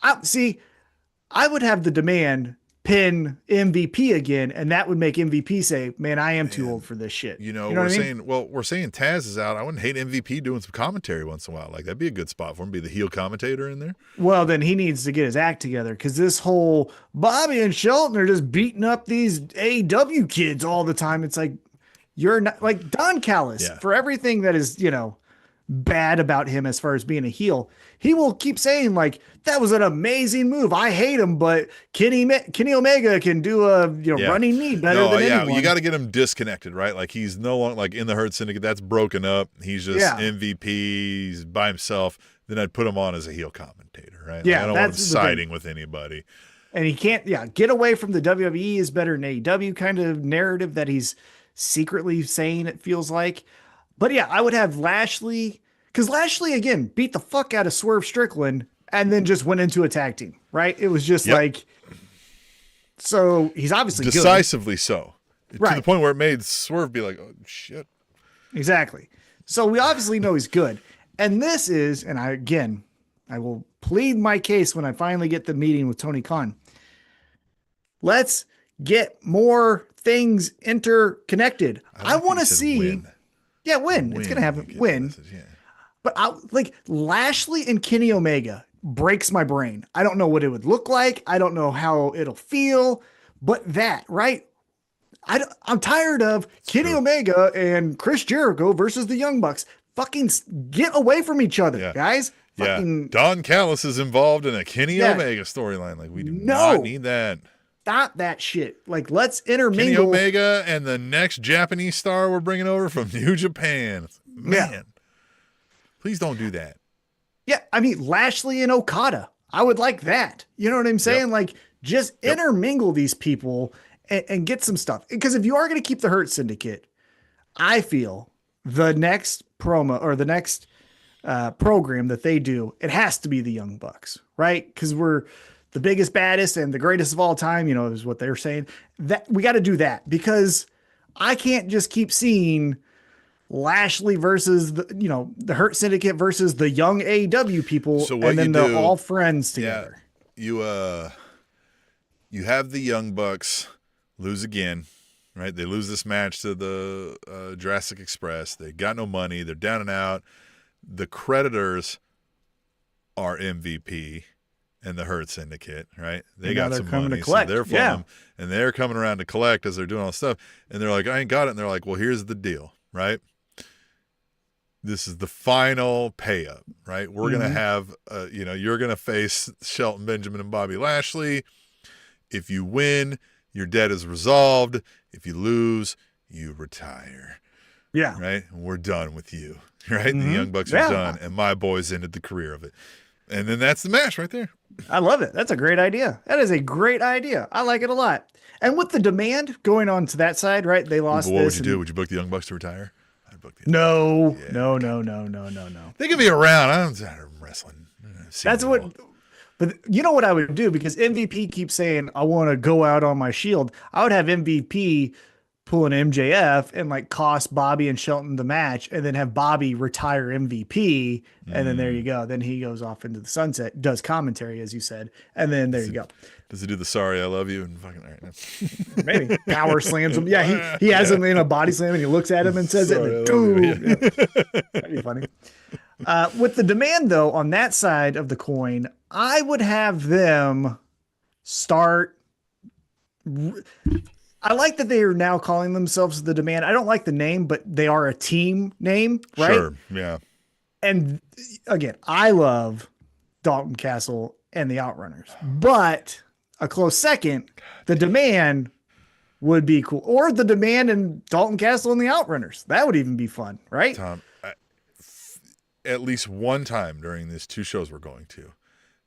I would have the Demand pin MVP again, and that would make MVP say, man, I am too old for this shit. We're saying Taz is out. I wouldn't hate MVP doing some commentary once in a while. Like, that'd be a good spot for him, be the heel commentator in there. Well, then he needs to get his act together, because this whole Bobby and Shelton are just beating up these AEW kids all the time. It's like, you're not like Don Callis for everything that is, bad about him as far as being a heel. He will keep saying like, that was an amazing move. I hate him, but Kenny Omega can do a running knee better than anyone. You got to get him disconnected, right? Like, he's no longer like in the Hurt Syndicate. That's broken up. He's just MVP. He's by himself. Then I'd put him on as a heel commentator, right? Like, I don't want him siding with anybody. And he can't, get away from the WWE is better than AEW kind of narrative that he's secretly saying, it feels like. But yeah, I would have Lashley, because Lashley, again, beat the fuck out of Swerve Strickland and then just went into a tag team, right? It was just like, so he's obviously decisively so. Right. To the point where it made Swerve be like, oh, shit. Exactly. So we obviously know he's good. And this is, and I will plead my case when I finally get the meeting with Tony Khan. Let's get more things interconnected. I want to see. Win. Yeah, win. It's going to happen. Win. But like Lashley and Kenny Omega breaks my brain. I don't know what it would look like. I don't know how it'll feel. But that, right? I'm tired of Kenny Omega and Chris Jericho versus the Young Bucks. Fucking get away from each other, guys. Fucking, Don Callis is involved in a Kenny Omega storyline. Like, we do not need that. Stop that shit. Like, let's intermingle. Kenny Omega and the next Japanese star we're bringing over from New Japan. Man, please don't do that. Yeah, I mean, Lashley and Okada. I would like that. You know what I'm saying? Like, just intermingle these people and get some stuff. Because if you are going to keep the Hurt Syndicate, I feel the next promo or the next program that they do, it has to be the Young Bucks, right? Because we're the biggest, baddest, and the greatest of all time, is what they're saying. That we got to do that, because I can't just keep seeing Lashley versus the Hurt Syndicate versus the young AEW people, and then they're all friends together. You have the Young Bucks lose again, right? They lose this match to the Jurassic Express. They got no money. They're down and out. The creditors are MVP and the Hurt Syndicate, right? They got some money, so they're from them, and they're coming around to collect as they're doing all this stuff. And they're like, I ain't got it. And they're like, well, here's the deal, right? This is the final pay up, right? We're going to have, you're going to face Shelton Benjamin and Bobby Lashley. If you win, your debt is resolved. If you lose, you retire. Yeah. Right? And we're done with you. Right? The Young Bucks are done, and my boys ended the career of it. And then that's the match right there. I love it. That's a great idea. That is a great idea. I like it a lot. And with the demand going on to that side, right? They lost what would you do? Would you book the Young Bucks to retire? I'd book the No. They can be around. I don't know wrestling. That's what... But you know what I would do? Because MVP keeps saying, I want to go out on my shield. I would have MVP pull an MJF and like cost Bobby and Shelton the match, and then have Bobby retire MVP. And then there you go. Then he goes off into the sunset, does commentary, as you said. And then there you go. Does he do the sorry, I love you? And fucking, all right. Maybe power slams him. Yeah. He has him in a body slam and he looks at him and says sorry, it. Dude. That'd be funny. With the demand, though, on that side of the coin, I would have them start. I like that they are now calling themselves the Demand. I don't like the name, but they are a team name, right? Sure, yeah. And again, I love Dalton Castle and the Outrunners, but a close second, the Demand would be cool. Or the Demand and Dalton Castle and the Outrunners. That would even be fun, right? Tom, at least one time during these two shows we're going to,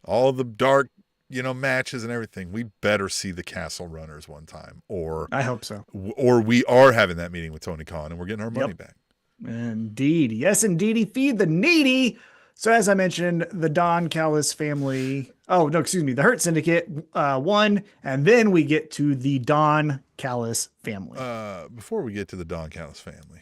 all the dark, matches and everything, we better see the Castle Runners one time, or I hope so. Or we are having that meeting with Tony Khan and we're getting our money back. Indeed. Yes, indeedy. Feed the needy. So as I mentioned, the Don Callis family, the Hurt Syndicate won, and then we get to the Don Callis family. Before we get to the Don Callis family,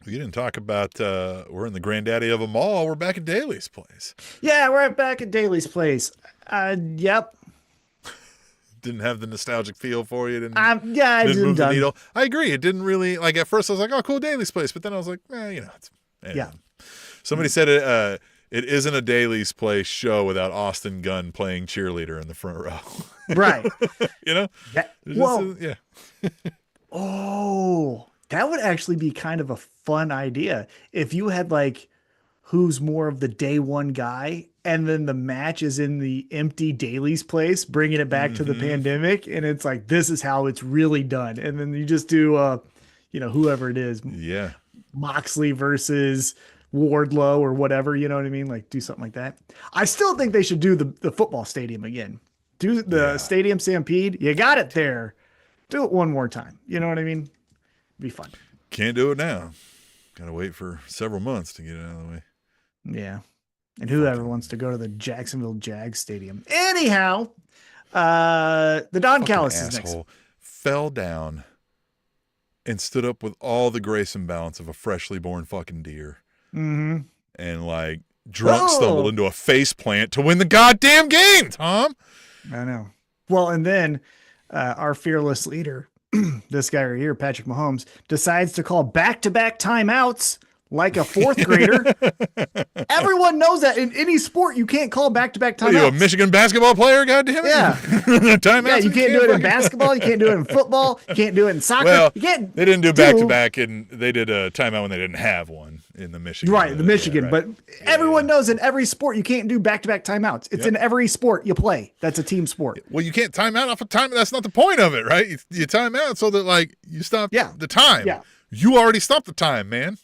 we didn't talk about, we're in the granddaddy of them all. We're back at Daly's place. Yeah, we're back at Daly's place. Yep. Didn't have the nostalgic feel for you. I didn't move the needle. I agree. It didn't really, like, at first I was like, oh, cool, Daly's place. But then I was like, Somebody said it isn't a Daly's place show without Austin Gunn playing cheerleader in the front row. Right. Yeah. That would actually be kind of a fun idea if you had like who's more of the day one guy, and then the match is in the empty Daly's place, bringing it back to the pandemic, and it's like, this is how it's really done, and then you just do whoever it is, Moxley versus Wardlow or whatever, you know what I mean? Like, do something like that. I still think they should do the football stadium again. Do the Stadium Stampede. You got it there. Do it one more time. You know what I mean? Be fun. Can't do it now. Got to wait for several months to get it out of the way. Yeah. And whoever wants to go to the Jacksonville Jags Stadium. Anyhow, the Don Callis is next. Fell down and stood up with all the grace and balance of a freshly born fucking deer. Mm-hmm. And like drunk stumbled into a face plant to win the goddamn game, Tom. I know. Well, and then our fearless leader, this guy right here, Patrick Mahomes, decides to call back-to-back timeouts like a fourth grader. Everyone knows that in any sport, you can't call back-to-back timeouts. Are you a Michigan basketball player? God damn it. Yeah. Timeouts. Yeah, you can't do it in basketball. You can't do it in football. You can't do it in soccer. Well, you can't they didn't do back-to-back, and they did a timeout when they didn't have one in the Michigan. Right, the Michigan. Right. But everyone knows in every sport, you can't do back-to-back timeouts. It's in every sport you play. That's a team sport. Well, you can't time out off of time. That's not the point of it, right? You time out so that, like, you stop the time. Yeah. You already stopped the time, man.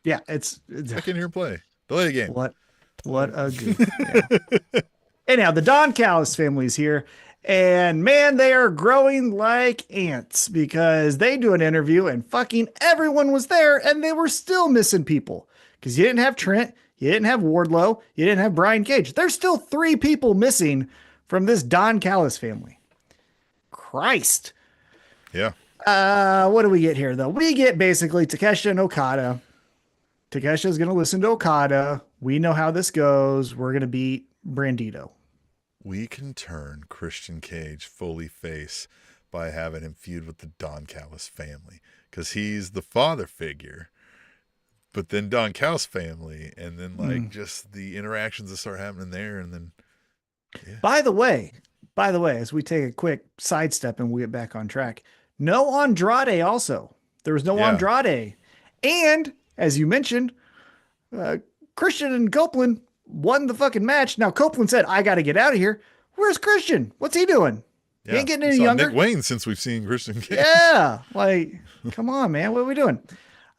Yeah, it's back in here and play. Delay the game. What a goof. Yeah. Anyhow, the Don Callis family is here, and man, they are growing like ants because they do an interview and fucking everyone was there, and they were still missing people because you didn't have Trent, you didn't have Wardlow, you didn't have Brian Cage. There's still 3 people missing from this Don Callis family. Christ. Yeah. What do we get here though? We get basically Takeshita and Okada. Takesha's going to listen to Okada. We know how this goes. We're going to beat Brandito. We can turn Christian Cage fully face by having him feud with the Don Callis family because he's the father figure. But then Don Callis family, and then like just the interactions that start happening there, and then. Yeah. By the way, as we take a quick sidestep and we get back on track, no Andrade also. There was no Andrade, and. As you mentioned, Christian and Copeland won the fucking match. Now, Copeland said, I got to get out of here. Where's Christian? What's he doing? Yeah. He ain't getting any younger. Nick Wayne since we've seen Christian Cage. Yeah. Like, come on, man. What are we doing?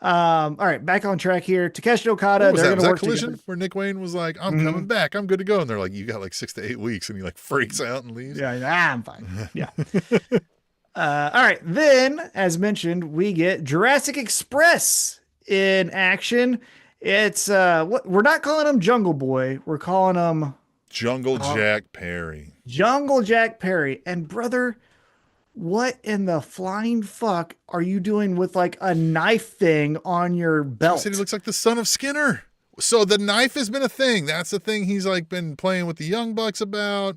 All right. Back on track here. Takeshi Okada. They're going to work Collision together. Where Nick Wayne was like, I'm coming back. I'm good to go. And they're like, you got like 6 to 8 weeks. And he like freaks out and leaves. Yeah. I'm fine. Yeah. All right. Then, as mentioned, we get Jurassic Express in action. It's we're not calling him Jungle Boy, we're calling him Jungle Jack Perry. Jungle Jack Perry. And brother, what in the flying fuck are you doing with like a knife thing on your belt? He said he looks like the son of Skinner. So the knife has been a thing. That's the thing he's like been playing with the Young Bucks about.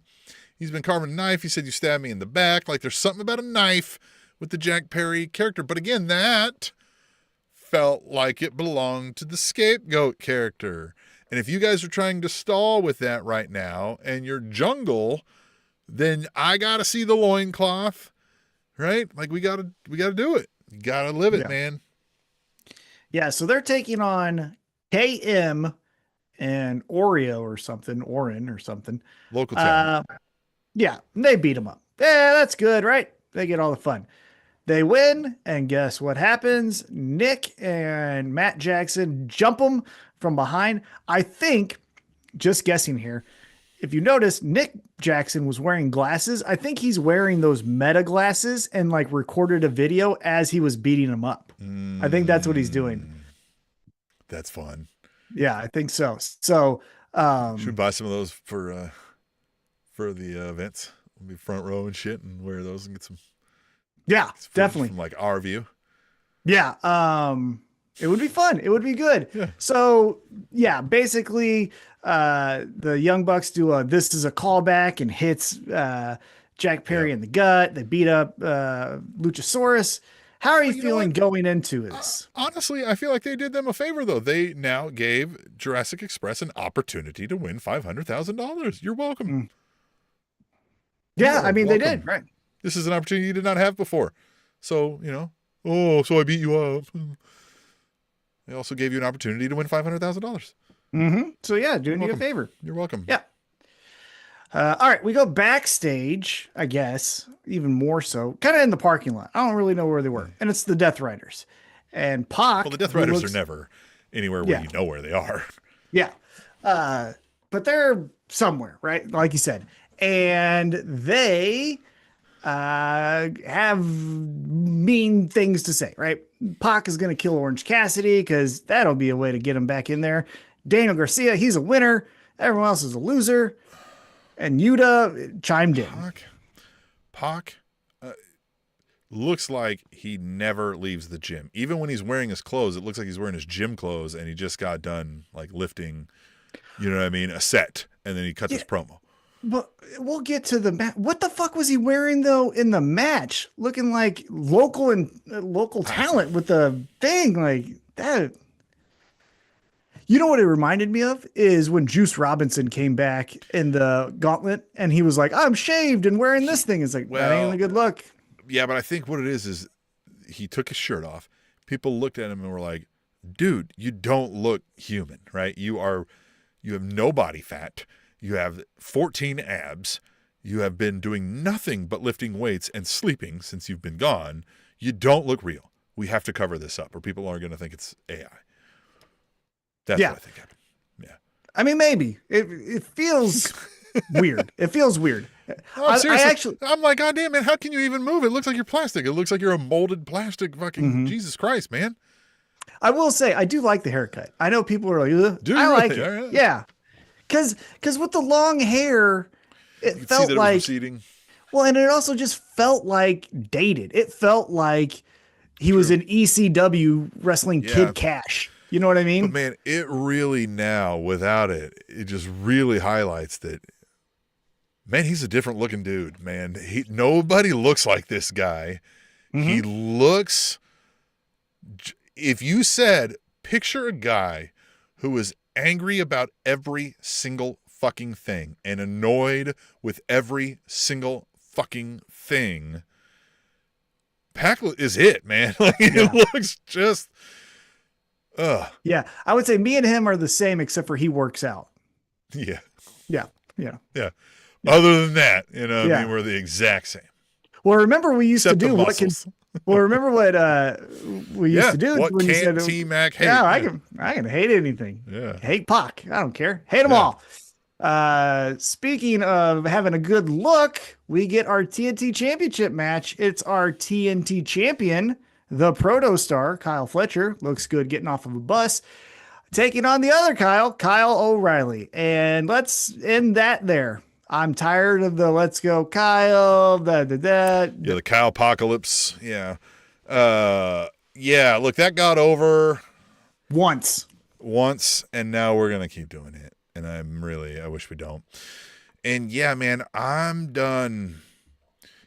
He's been carving a knife. He said, you stabbed me in the back. Like there's something about a knife with the Jack Perry character. But again, that felt like it belonged to the Scapegoat character. And if you guys are trying to stall with that right now and you're Jungle, then I got to see the loincloth, right? Like we got to do it. You got to live it, man. Yeah. So they're taking on KM and Oreo or something, Orin or something. Local town. Yeah. They beat them up. Yeah, that's good, right? They get all the fun. They win, and guess what happens? Nick and Matt Jackson jump them from behind. I think, just guessing here, if you notice, Nick Jackson was wearing glasses. I think he's wearing those meta glasses and like recorded a video as he was beating him up. I think that's what he's doing. That's fun. Yeah, I think so. So should we buy some of those for the events? We'll be front row and shit and wear those and get some. Yeah, definitely. From like our view. Yeah. It would be fun. It would be good. Yeah. So yeah, basically the Young Bucks do this is a callback and hits Jack Perry in the gut. They beat up Luchasaurus. How are you feeling going into this? Honestly, I feel like they did them a favor though. They now gave Jurassic Express an opportunity to win $500,000. You're welcome. Yeah, I mean they did, right? This is an opportunity you did not have before. So, so I beat you up. They also gave you an opportunity to win $500,000. So, yeah, doing you a favor. You're welcome. Yeah. All right, we go backstage, I guess, even more so, kind of in the parking lot. I don't really know where they were. And it's the Death Riders. And Pac. Well, the Death Riders are never anywhere where you know where they are. Yeah. But they're somewhere, right? Like you said. and they have mean things to say, right? Pac is going to kill Orange Cassidy because that'll be a way to get him back in there. Daniel Garcia, he's a winner. Everyone else is a loser. And Yuta chimed in. Pac looks like he never leaves the gym. Even when he's wearing his clothes, it looks like he's wearing his gym clothes and he just got done like lifting, you know what I mean, a set, and then he cuts his promo. But we'll get to the match. What the fuck was he wearing though in the match? Looking like local talent with the thing like that. You know what it reminded me of is when Juice Robinson came back in the gauntlet and he was like, I'm shaved and wearing this thing. It's like, that ain't a good look. Yeah, but I think what it is he took his shirt off. People looked at him and were like, dude, you don't look human, right? You have no body fat. You have 14 abs. You have been doing nothing but lifting weights and sleeping since you've been gone. You don't look real. We have to cover this up or people are going to think it's AI. That's what I think happened. Yeah. I mean, maybe. It feels weird. It feels weird. Oh, seriously, I'm like, God damn, man, how can you even move? It looks like you're plastic. It looks like you're a molded plastic fucking Jesus Christ, man. I will say, I do like the haircut. I know people are like, ugh. I like it. Right. Yeah. Because with the long hair, it felt like, well, and it also just felt like dated. It felt like he was an ECW wrestling Kid Cash. You know what I mean? But man, it really now, without it, it just really highlights that, man, he's a different looking dude, man. Nobody looks like this guy. Mm-hmm. He looks, if you said, picture a guy who is angry about every single fucking thing and annoyed with every single fucking thing, Pac is it, man. Like, it looks just... Yeah, I would say me and him are the same except for he works out. Yeah. Other than that, I mean, we're the exact same. Well, remember we used to do what can. Well, remember what we used to do what when can't T-Mac hate? Yeah, I can hate anything. Yeah, hate Pac. I don't care. Hate them all. Speaking of having a good look, we get our TNT Championship match. It's our TNT champion, the Proto Star, Kyle Fletcher, looks good getting off of a bus, taking on the other Kyle O'Reilly. And let's end that there. I'm tired of the let's go Kyle. Yeah, the Kyle apocalypse. Yeah. Look, that got over once, and now we're going to keep doing it. And I wish we don't. And yeah, man, I'm done.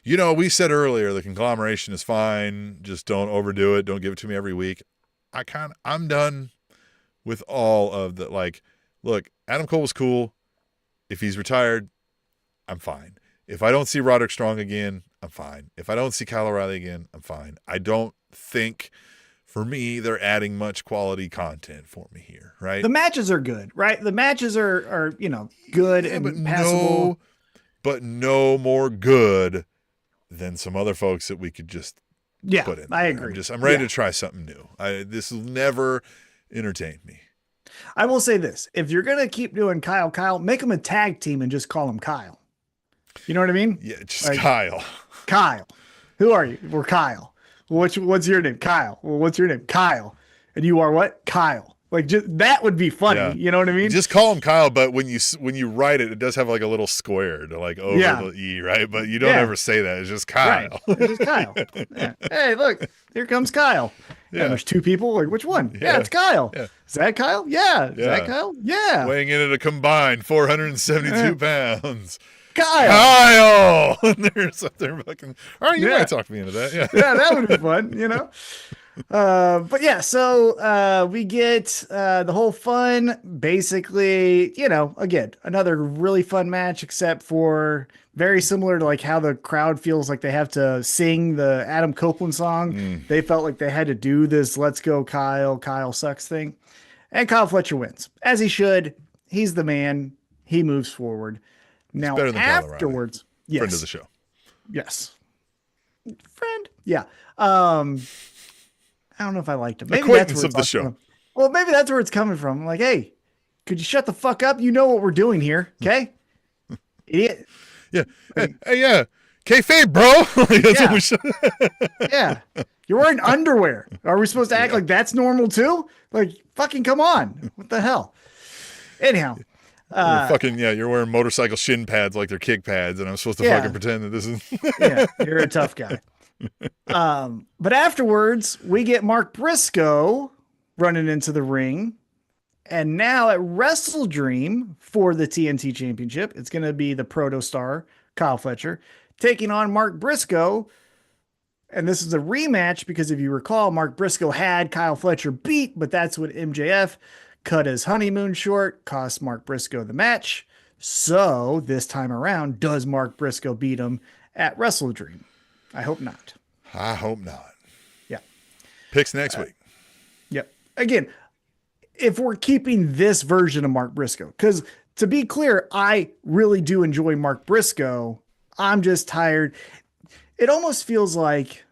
We said earlier, the conglomeration is fine. Just don't overdo it. Don't give it to me every week. I'm done with all of the, like, look, Adam Cole was cool. If he's retired, I'm fine. If I don't see Roderick Strong again, I'm fine. If I don't see Kyle O'Reilly again, I'm fine. I don't think, for me, they're adding much quality content for me here, right? The matches are good, right? The matches are good and passable. But no more good than some other folks that we could just put in there. I agree. I'm ready to try something new. This will never entertain me. I will say this. If you're going to keep doing Kyle, make them a tag team and just call him Kyle. You know what I mean? Yeah, just like, Kyle. Kyle. Who are you? We're Kyle. What's your name? Kyle. Well, what's your name? Kyle. And you are what? Kyle. Like, just that would be funny. Yeah. You know what I mean? Just call him Kyle, but when you write it, it does have like a little square to like over the E, right? But you don't ever say that. It's just Kyle. Right. It's just Kyle. Yeah. Hey, look, here comes Kyle. Yeah. And there's two people. Like, which one? Yeah, it's Kyle. Yeah. Is that Kyle? Yeah. Is that Kyle? Yeah. Weighing in at a combined 472 pounds. Kyle. And there's fucking. All right, you might talk me into that. Yeah. Yeah, that would be fun. But yeah, so we get the whole fun, basically, again, another really fun match, except for very similar to like how the crowd feels like they have to sing the Adam Copeland song. They felt like they had to do this let's go Kyle sucks thing. And Kyle Fletcher wins, as he should. He's the man. He moves forward. Now, afterwards, yes. Friend of the show. Yes. Friend. Yeah. I don't know if I liked him. Maybe that's where it's show. Well, maybe that's where it's coming from. I'm like, hey, could you shut the fuck up? You know what we're doing here, okay? Idiot. Yeah. Hey, yeah. Kayfabe, bro. That's what we should. Yeah. You're wearing underwear. Are we supposed to act like that's normal too? Like, fucking come on. What the hell? Anyhow. You're wearing motorcycle shin pads like they're kick pads, and I'm supposed to fucking pretend that this is. Yeah, you're a tough guy. But afterwards, we get Mark Briscoe running into the ring. And now at WrestleDream for the TNT Championship, it's going to be the Proto Star, Kyle Fletcher, taking on Mark Briscoe. And this is a rematch because if you recall, Mark Briscoe had Kyle Fletcher beat, but that's when MJF cut his honeymoon short, cost Mark Briscoe the match. So this time around, does Mark Briscoe beat him at WrestleDream? I hope not. I hope not. Yeah. Picks next week. Yep. Again, if we're keeping this version of Mark Briscoe, because to be clear, I really do enjoy Mark Briscoe. I'm just tired. It almost feels like,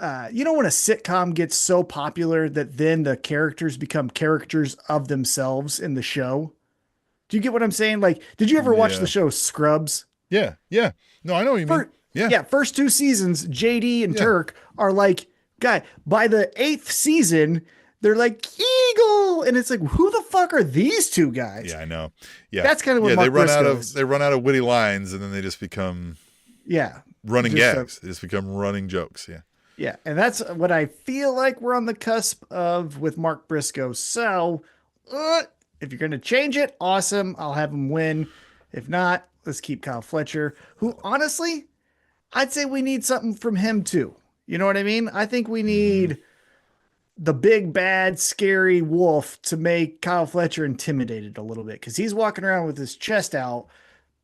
when a sitcom gets so popular that then the characters become characters of themselves in the show. Do you get what I'm saying? Like, did you ever watch the show Scrubs? Yeah. Yeah. No, I know what you mean. Yeah. First 2 seasons, JD and Turk are like, by the 8th season, they're like Eagle. And it's like, who the fuck are these 2 guys? Yeah, I know. Yeah. That's kind of what Mark Briscoe is. They run out of witty lines and then they just become running gags. They just become running jokes. Yeah. Yeah. And that's what I feel like we're on the cusp of with Mark Briscoe. So if you're going to change it, awesome. I'll have him win. If not, let's keep Kyle Fletcher, who honestly, I'd say we need something from him too. You know what I mean? I think we need the big, bad, scary wolf to make Kyle Fletcher intimidated a little bit because he's walking around with his chest out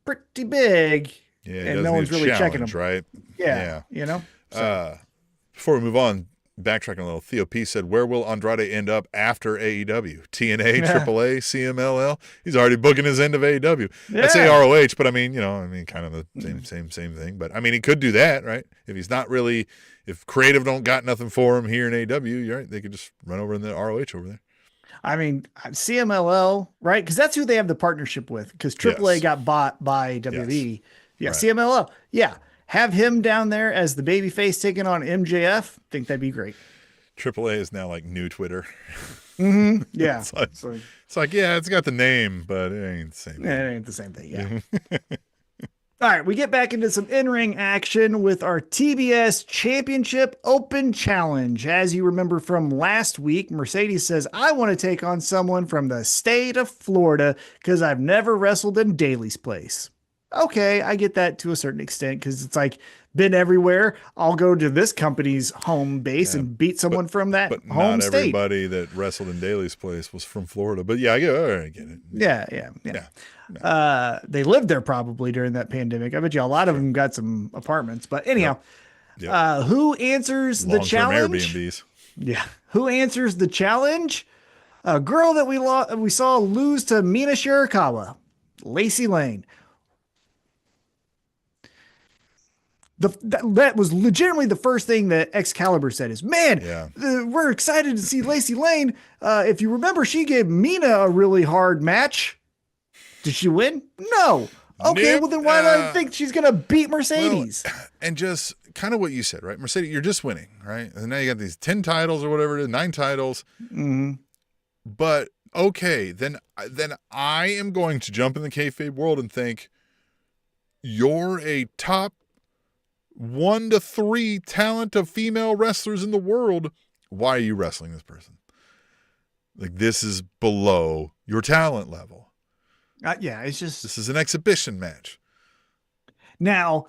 pretty big and no one's really checking him. Right? Yeah. You know? So. Before we move on, backtracking a little, Theo P said, where will Andrade end up after AEW? TNA, AAA, CMLL? He's already booking his end of AEW. Yeah. I'd say ROH, but I mean, kind of the same thing. But I mean, he could do that, right? If he's not really, if creative don't got nothing for him here in AEW, you're right, they could just run over in the ROH over there. I mean, CMLL, right? Because that's who they have the partnership with. Because AAA got bought by WWE. Yes. Yeah, right. CMLL. Yeah. Have him down there as the babyface taking on MJF. Think that'd be great. AAA is now like new Twitter. Mm-hmm. Yeah. it's like, yeah, it's got the name, but it ain't the same thing. It ain't the same thing. Yeah. All right. We get back into some in-ring action with our TBS Championship Open Challenge. As you remember from last week, Mercedes says, I want to take on someone from the state of Florida because I've never wrestled in Daly's place. Okay, I get that to a certain extent because it's like been everywhere. I'll go to this company's home base and beat someone from that home state. But not everybody that wrestled in Daly's place was from Florida. But yeah, I get it. Yeah. They lived there probably during that pandemic. I bet you a lot of them got some apartments. But anyhow, who answers the challenge? Airbnbs. Yeah. Who answers the challenge? A girl that we saw lose to Mina Shirakawa, Lacey Lane. That was legitimately the first thing that Excalibur said is, man, we're excited to see Lacey Lane. If you remember, she gave Mina a really hard match. Did she win? No. Okay, well then why do I think she's going to beat Mercedes? Well, and just kind of what you said, right? Mercedes, you're just winning, right? And now you got these 10 titles or whatever it is, 9 titles. Mm-hmm. But okay, then I am going to jump in the kayfabe world and think you're a top 1 to 3 talent of female wrestlers in the world. Why are you wrestling this person? Like, this is below your talent level. It's just, this is an exhibition match. Now,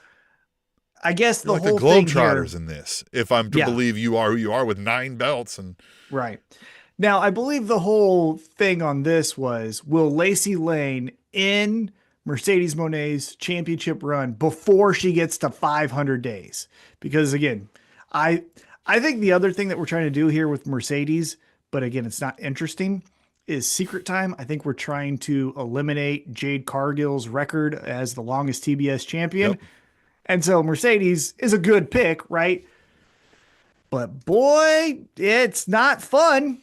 I guess you're the like whole the Globetrotters in this, if I'm to believe you are who you are with 9 belts and right. Now, I believe the whole thing on this was, will Lacey Lane in Mercedes Moné's championship run before she gets to 500 days? Because again, I think the other thing that we're trying to do here with Mercedes, but again, it's not interesting, is Secret Time. I think we're trying to eliminate Jade Cargill's record as the longest TBS champion. Yep. And so Mercedes is a good pick, right? But boy, it's not fun.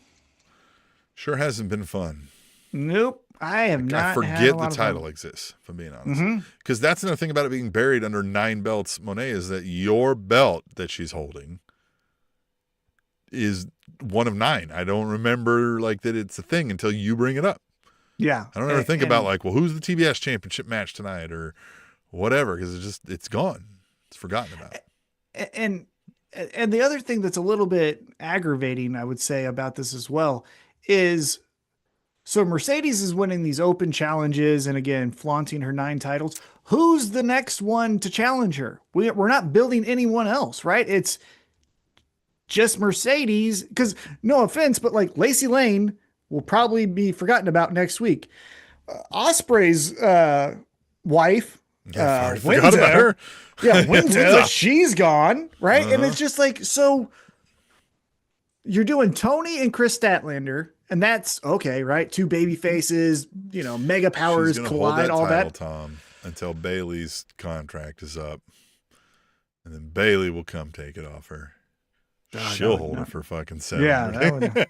Sure hasn't been fun. Nope. I have not. I had a forget lot the of title fun. exists, if I'm being honest. Because that's another thing about it being buried under 9 belts, Monet, is that your belt that she's holding is one of 9. I don't remember like that it's a thing until you bring it up. Yeah. I don't ever think about like, well, who's the TBS championship match tonight or whatever, because it's gone. It's forgotten about. And the other thing that's a little bit aggravating, I would say, about this as well is, so Mercedes is winning these open challenges and again flaunting her 9 titles. Who's the next one to challenge her? We're not building anyone else, right? It's just Mercedes, because no offense, but like Lacey Lane will probably be forgotten about next week. Osprey's wife, Forgot about her. Yeah, Winter, she's gone, right? And it's just like, so you're doing Tony and Chris Statlander, and that's okay, right? 2 baby faces, mega powers collide, all that. Tom, until Bailey's contract is up, and then Bailey will come take it off her. She'll hold it for fucking 7. Yeah.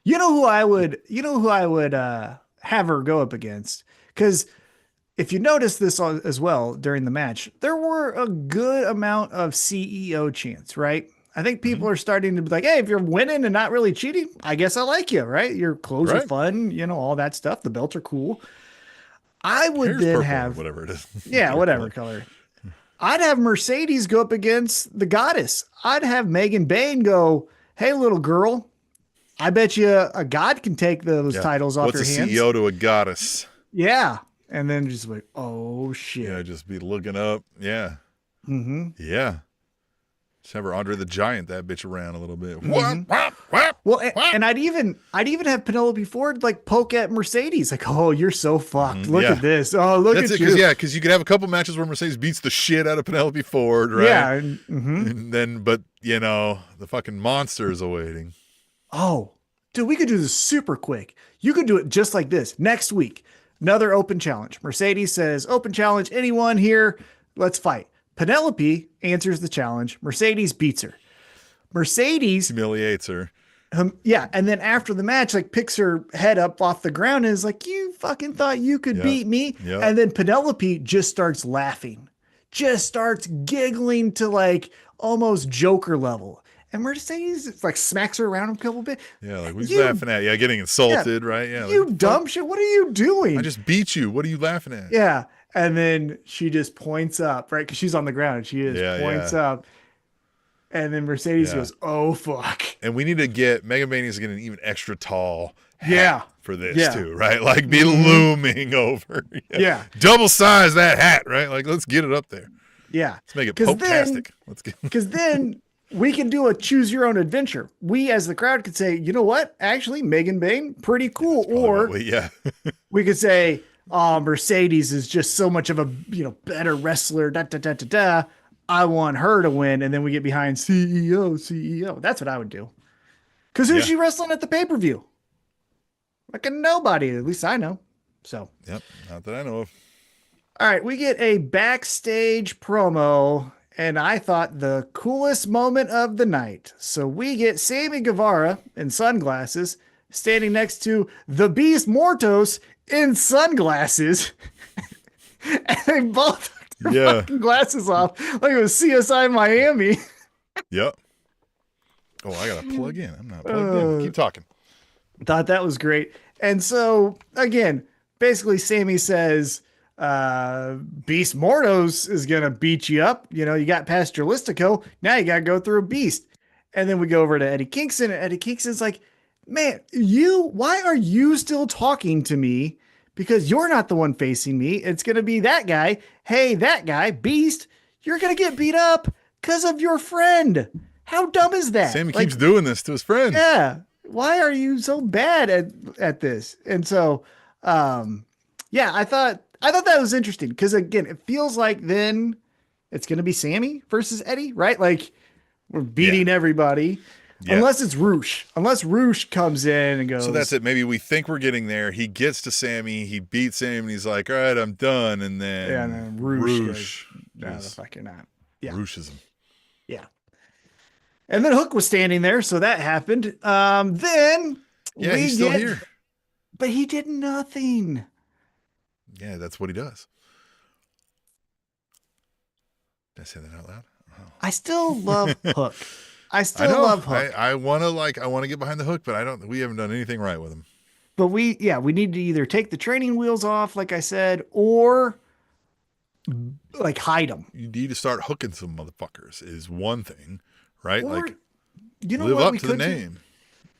You know who I would have her go up against? Because if you notice this as well during the match, there were a good amount of CEO chants, right? I think people are starting to be like, hey, if you're winning and not really cheating, I guess I like you, right? Your clothes are fun, all that stuff. The belts are cool. I would Hair's then purple, have whatever it is. Yeah, whatever color. I'd have Mercedes go up against the goddess. I'd have Megan Bain go, hey, little girl, I bet you a god can take those titles off your hands. What's a CEO to a goddess? Yeah. And then just like, oh, shit. Yeah, just be looking up. Yeah. Yeah. Just have her Andre the Giant that bitch around a little bit. Well, and I'd even have Penelope Ford like poke at Mercedes, like, oh, you're so fucked. Look at this. Oh, look at you. Yeah, because you could have a couple matches where Mercedes beats the shit out of Penelope Ford, right? Yeah. And then, but the fucking monster is awaiting. Oh, dude, we could do this super quick. You could do it just like this. Next week, another open challenge. Mercedes says, open challenge, anyone here? Let's fight. Penelope answers the challenge. Mercedes beats her. Mercedes humiliates her. Yeah. And then after the match, like picks her head up off the ground and is like, you fucking thought you could beat me. Yep. And then Penelope just starts laughing, just starts giggling to like almost Joker level. And Mercedes like smacks her around a couple bit. Yeah. Like, what are you laughing at? Yeah. Getting insulted, right? Yeah. You like, dumb shit. What are you doing? I just beat you. What are you laughing at? Yeah. And then she just points up, right? Because she's on the ground. And she just points up. And then Mercedes goes, oh, fuck. And we need to get Mega Mania's getting an even extra tall hat for this too, right? Like be looming over. Yeah. Double size that hat, right? Like let's get it up there. Yeah. Let's make it Pope-tastic. Because then we can do a choose your own adventure. We as the crowd could say, you know what? Actually, Megan Bain, pretty cool. Or we could say, oh, Mercedes is just so much of a better wrestler. I want her to win, and then we get behind CEO. That's what I would do. Because who's she wrestling at the pay-per-view? Like a nobody, at least I know. So not that I know of. All right, we get a backstage promo, and I thought the coolest moment of the night. So we get Sammy Guevara in sunglasses standing next to the Beast Mortos in sunglasses. And they both took their fucking glasses off like it was CSI Miami. Yep. Oh, I got to plug in. I'm not plugged in. Keep talking. Thought that was great. And so, again, basically Sammy says, Beast Mortos is going to beat you up. You got past Jalistico. Now you got to go through a Beast. And then we go over to Eddie Kingston. And Eddie Kingston's like, man, why are you still talking to me? Because you're not the one facing me. It's going to be that guy. Hey, that guy, Beast, you're going to get beat up because of your friend. How dumb is that? Sammy keeps doing this to his friend. Yeah. Why are you so bad at this? And so, I thought that was interesting because again, it feels like then it's going to be Sammy versus Eddie, right? Like we're beating everybody. Yeah. Unless it's Roosh. Unless Roosh comes in and goes. So that's it. Maybe we think we're getting there. He gets to Sammy. He beats him. And he's like, all right, I'm done. And then, and then Roosh goes, no, the fuck you're not. Yeah. Rooshes him. Yeah. And then Hook was standing there. So that happened. Then he's still here. But he did nothing. Yeah, that's what he does. Did I say that out loud? Oh. I still love Hook. I know. love Hook. I want to get behind the Hook, but we haven't done anything right with him. But we need to either take the training wheels off, like I said, or like hide them. You need to start hooking some motherfuckers is one thing, right? Or, like, you know live what up we to the could do? name.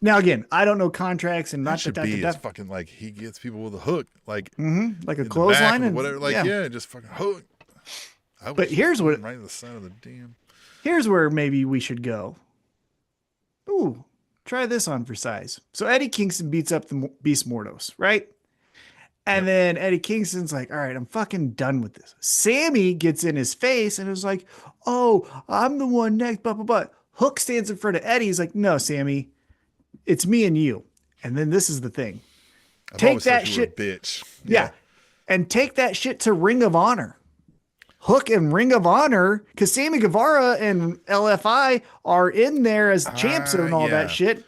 Now, again, I don't know contracts and That not should be it's fucking like he gets people with a hook, like like a in clothesline and whatever. Like just fucking hook. But here's what right to the side of the damn. Here's where maybe we should go. Ooh, try this on for size. So Eddie Kingston beats up the Beast Mortos, right? And then Eddie Kingston's like, all right, I'm fucking done with this. Sammy gets in his face and is like, oh, I'm the one next, but Hook stands in front of Eddie. He's like, no, Sammy, it's me and you. And then this is the thing. Take that shit, bitch. Yeah. And take that shit to Ring of Honor. Hook and Ring of Honor, because Sammy Guevara and LFI are in there as champs and all that shit.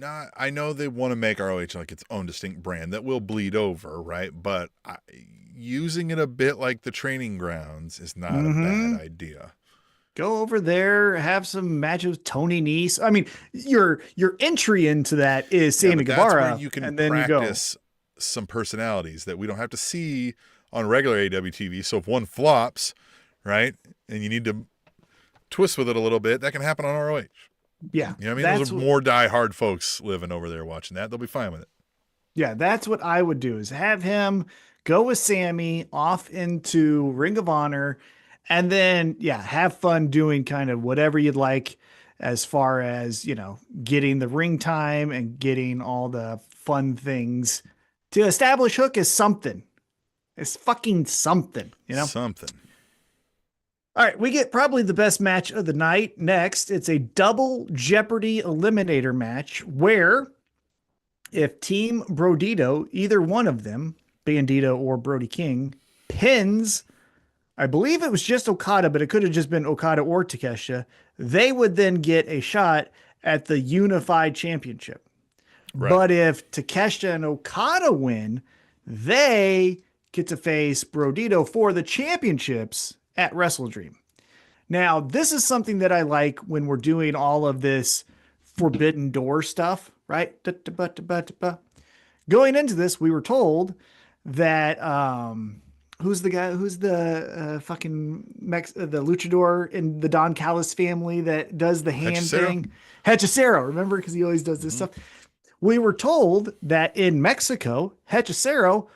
I know they want to make ROH like its own distinct brand that will bleed over, right? But using it a bit like the training grounds is not a bad idea. Go over there, have some matches with Tony Nese. I mean, your entry into that is Sammy Guevara, that's where you can and then practice some personalities that we don't have to see on regular AEW TV. So if one flops, right, and you need to twist with it a little bit, that can happen on ROH. Yeah. You know what I mean? Those are more diehard folks living over there watching that. They'll be fine with it. Yeah, that's what I would do, is have him go with Sammy off into Ring of Honor, and then, have fun doing kind of whatever you'd like as far as, getting the ring time and getting all the fun things to establish Hook as something. It's fucking something, Something. All right, we get probably the best match of the night next. It's a double Jeopardy eliminator match where if Team Brodito, either one of them, Bandito or Brody King, pins, I believe it was just Okada, but it could have just been Okada or Takeshita, they would then get a shot at the unified championship. Right. But if Takeshita and Okada win, they get to face Brodito for the championships at WrestleDream. Now, this is something that I like when we're doing all of this Forbidden Door stuff, right? Going into this, we were told that who's the guy? Who's the the luchador in the Don Callis family that does the hand thing? Hechicero, remember? Because he always does this stuff. We were told that in Mexico, Hechicero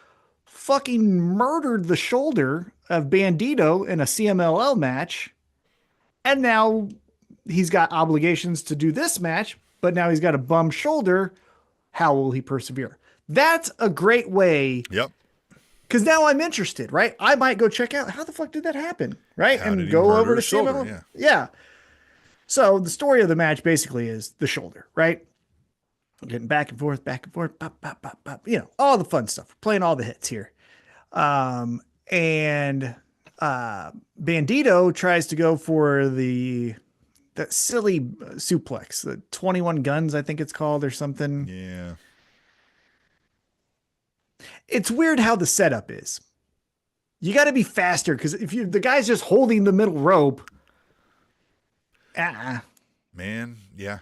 fucking murdered the shoulder of Bandito in a CMLL match. And now he's got obligations to do this match, but now he's got a bum shoulder. How will he persevere? That's a great way. Yep. Because now I'm interested, right? I might go check out how the fuck did that happen, right? And go over to CMLL. Yeah. So the story of the match basically is the shoulder, right? Getting back and forth, pop, pop, pop, pop. All the fun stuff. We're playing all the hits here. And Bandito tries to go for that silly suplex, the 21 guns, I think it's called, or something. Yeah. It's weird how the setup is. You got to be faster, because if the guy's just holding the middle rope. Man, yeah.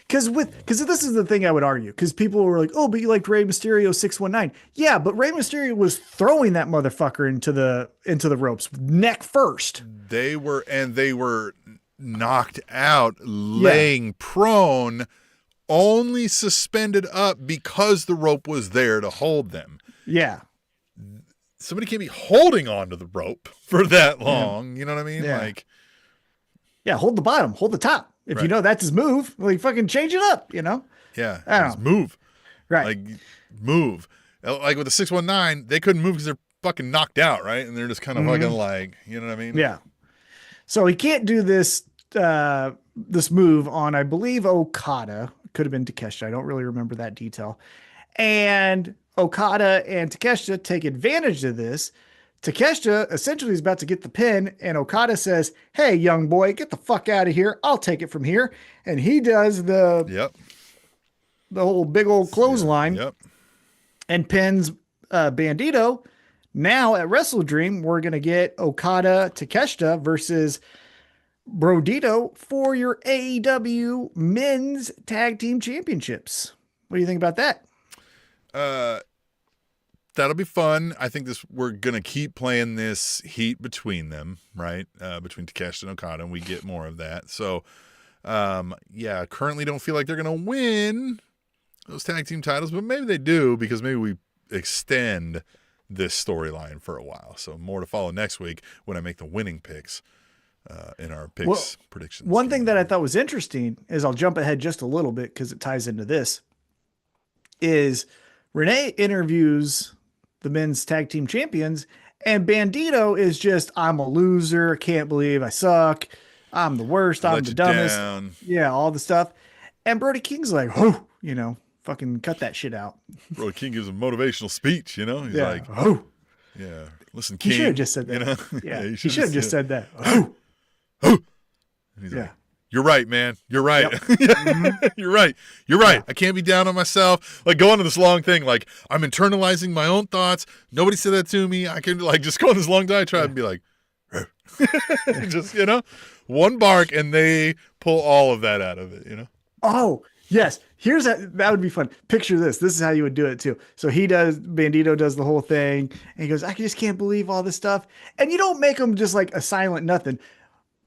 Because this is the thing I would argue, because people were like, oh, but you liked Rey Mysterio 619. Yeah, but Rey Mysterio was throwing that motherfucker into the ropes, neck first. They were knocked out, laying prone, only suspended up because the rope was there to hold them. Yeah. Somebody can't be holding onto the rope for that long. You know what I mean? Yeah, hold the bottom, hold the top. If you know that's his move, like fucking change it up, Yeah, his move. Right. Like move. Like with the 619, they couldn't move because they're fucking knocked out, right? And they're just kind of fucking like, you know what I mean? Yeah. So he can't do this this move on, I believe, Okada. Could have been Takeshita. I don't really remember that detail. And Okada and Takeshita take advantage of this. Takeshita essentially is about to get the pin, and Okada says, hey, young boy, get the fuck out of here. I'll take it from here. And he does the the whole big old clothesline Yep. and pins Bandito. Now at WrestleDream, we're going to get Okada Takeshita versus Brodito for your AEW Men's Tag Team Championships. What do you think about that? That'll be fun. I think we're gonna keep playing this heat between them, right? Between Takeshita and Okada, and we get more of that. So, currently don't feel like they're gonna win those tag team titles, but maybe they do because maybe we extend this storyline for a while. So more to follow next week when I make the winning picks in our picks predictions. One thing that I thought was interesting is I'll jump ahead just a little bit because it ties into this. Is Renee interviews the men's tag team champions, and Bandito is just, I'm a loser. Can't believe I suck. I'm the worst. I'm the dumbest. Down. Yeah, all the stuff. And Brody King's like, oh, fucking cut that shit out. Brody King gives a motivational speech, He's like, oh, yeah, listen, King. he should have just said that. Yeah, he should have just said that. Oh. And he's like, you're right, man. You're right. Yep. You're right. You're right. I can't be down on myself. Like, go on to this long thing. Like, I'm internalizing my own thoughts. Nobody said that to me. I can just go on this long diatribe and be like, just, one bark, and they pull all of that out of it, Oh, yes. That would be fun. Picture this. This is how you would do it too. So Bandito does the whole thing, and he goes, I just can't believe all this stuff. And you don't make him just like a silent nothing,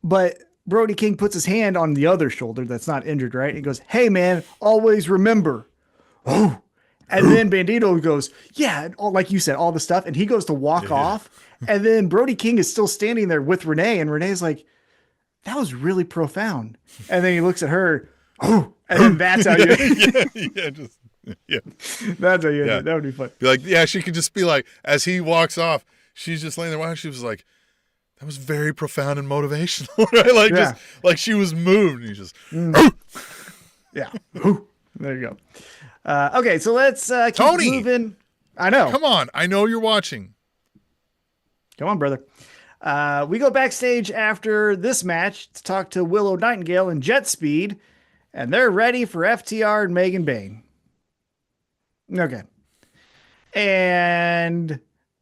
but Brody King puts his hand on the other shoulder that's not injured, right? He goes, hey, man, always remember. Oh. And then Bandito goes, yeah, like you said, all the stuff. And he goes to walk off. And then Brody King is still standing there with Renee. And Renee's like, that was really profound. And then he looks at her. Oh. And then that's how you. That's how you. That would be fun. Be like, she could just be like, as he walks off, she's just laying there. Why? She was like, that was very profound and motivational, right? Just like she was moved. And he just, yeah. There you go. Okay, so let's keep Tony, moving. I know. Come on, I know you're watching. Come on, brother. We go backstage after this match to talk to Willow Nightingale and Jet Speed, and they're ready for FTR and Megan Bayne. Okay, and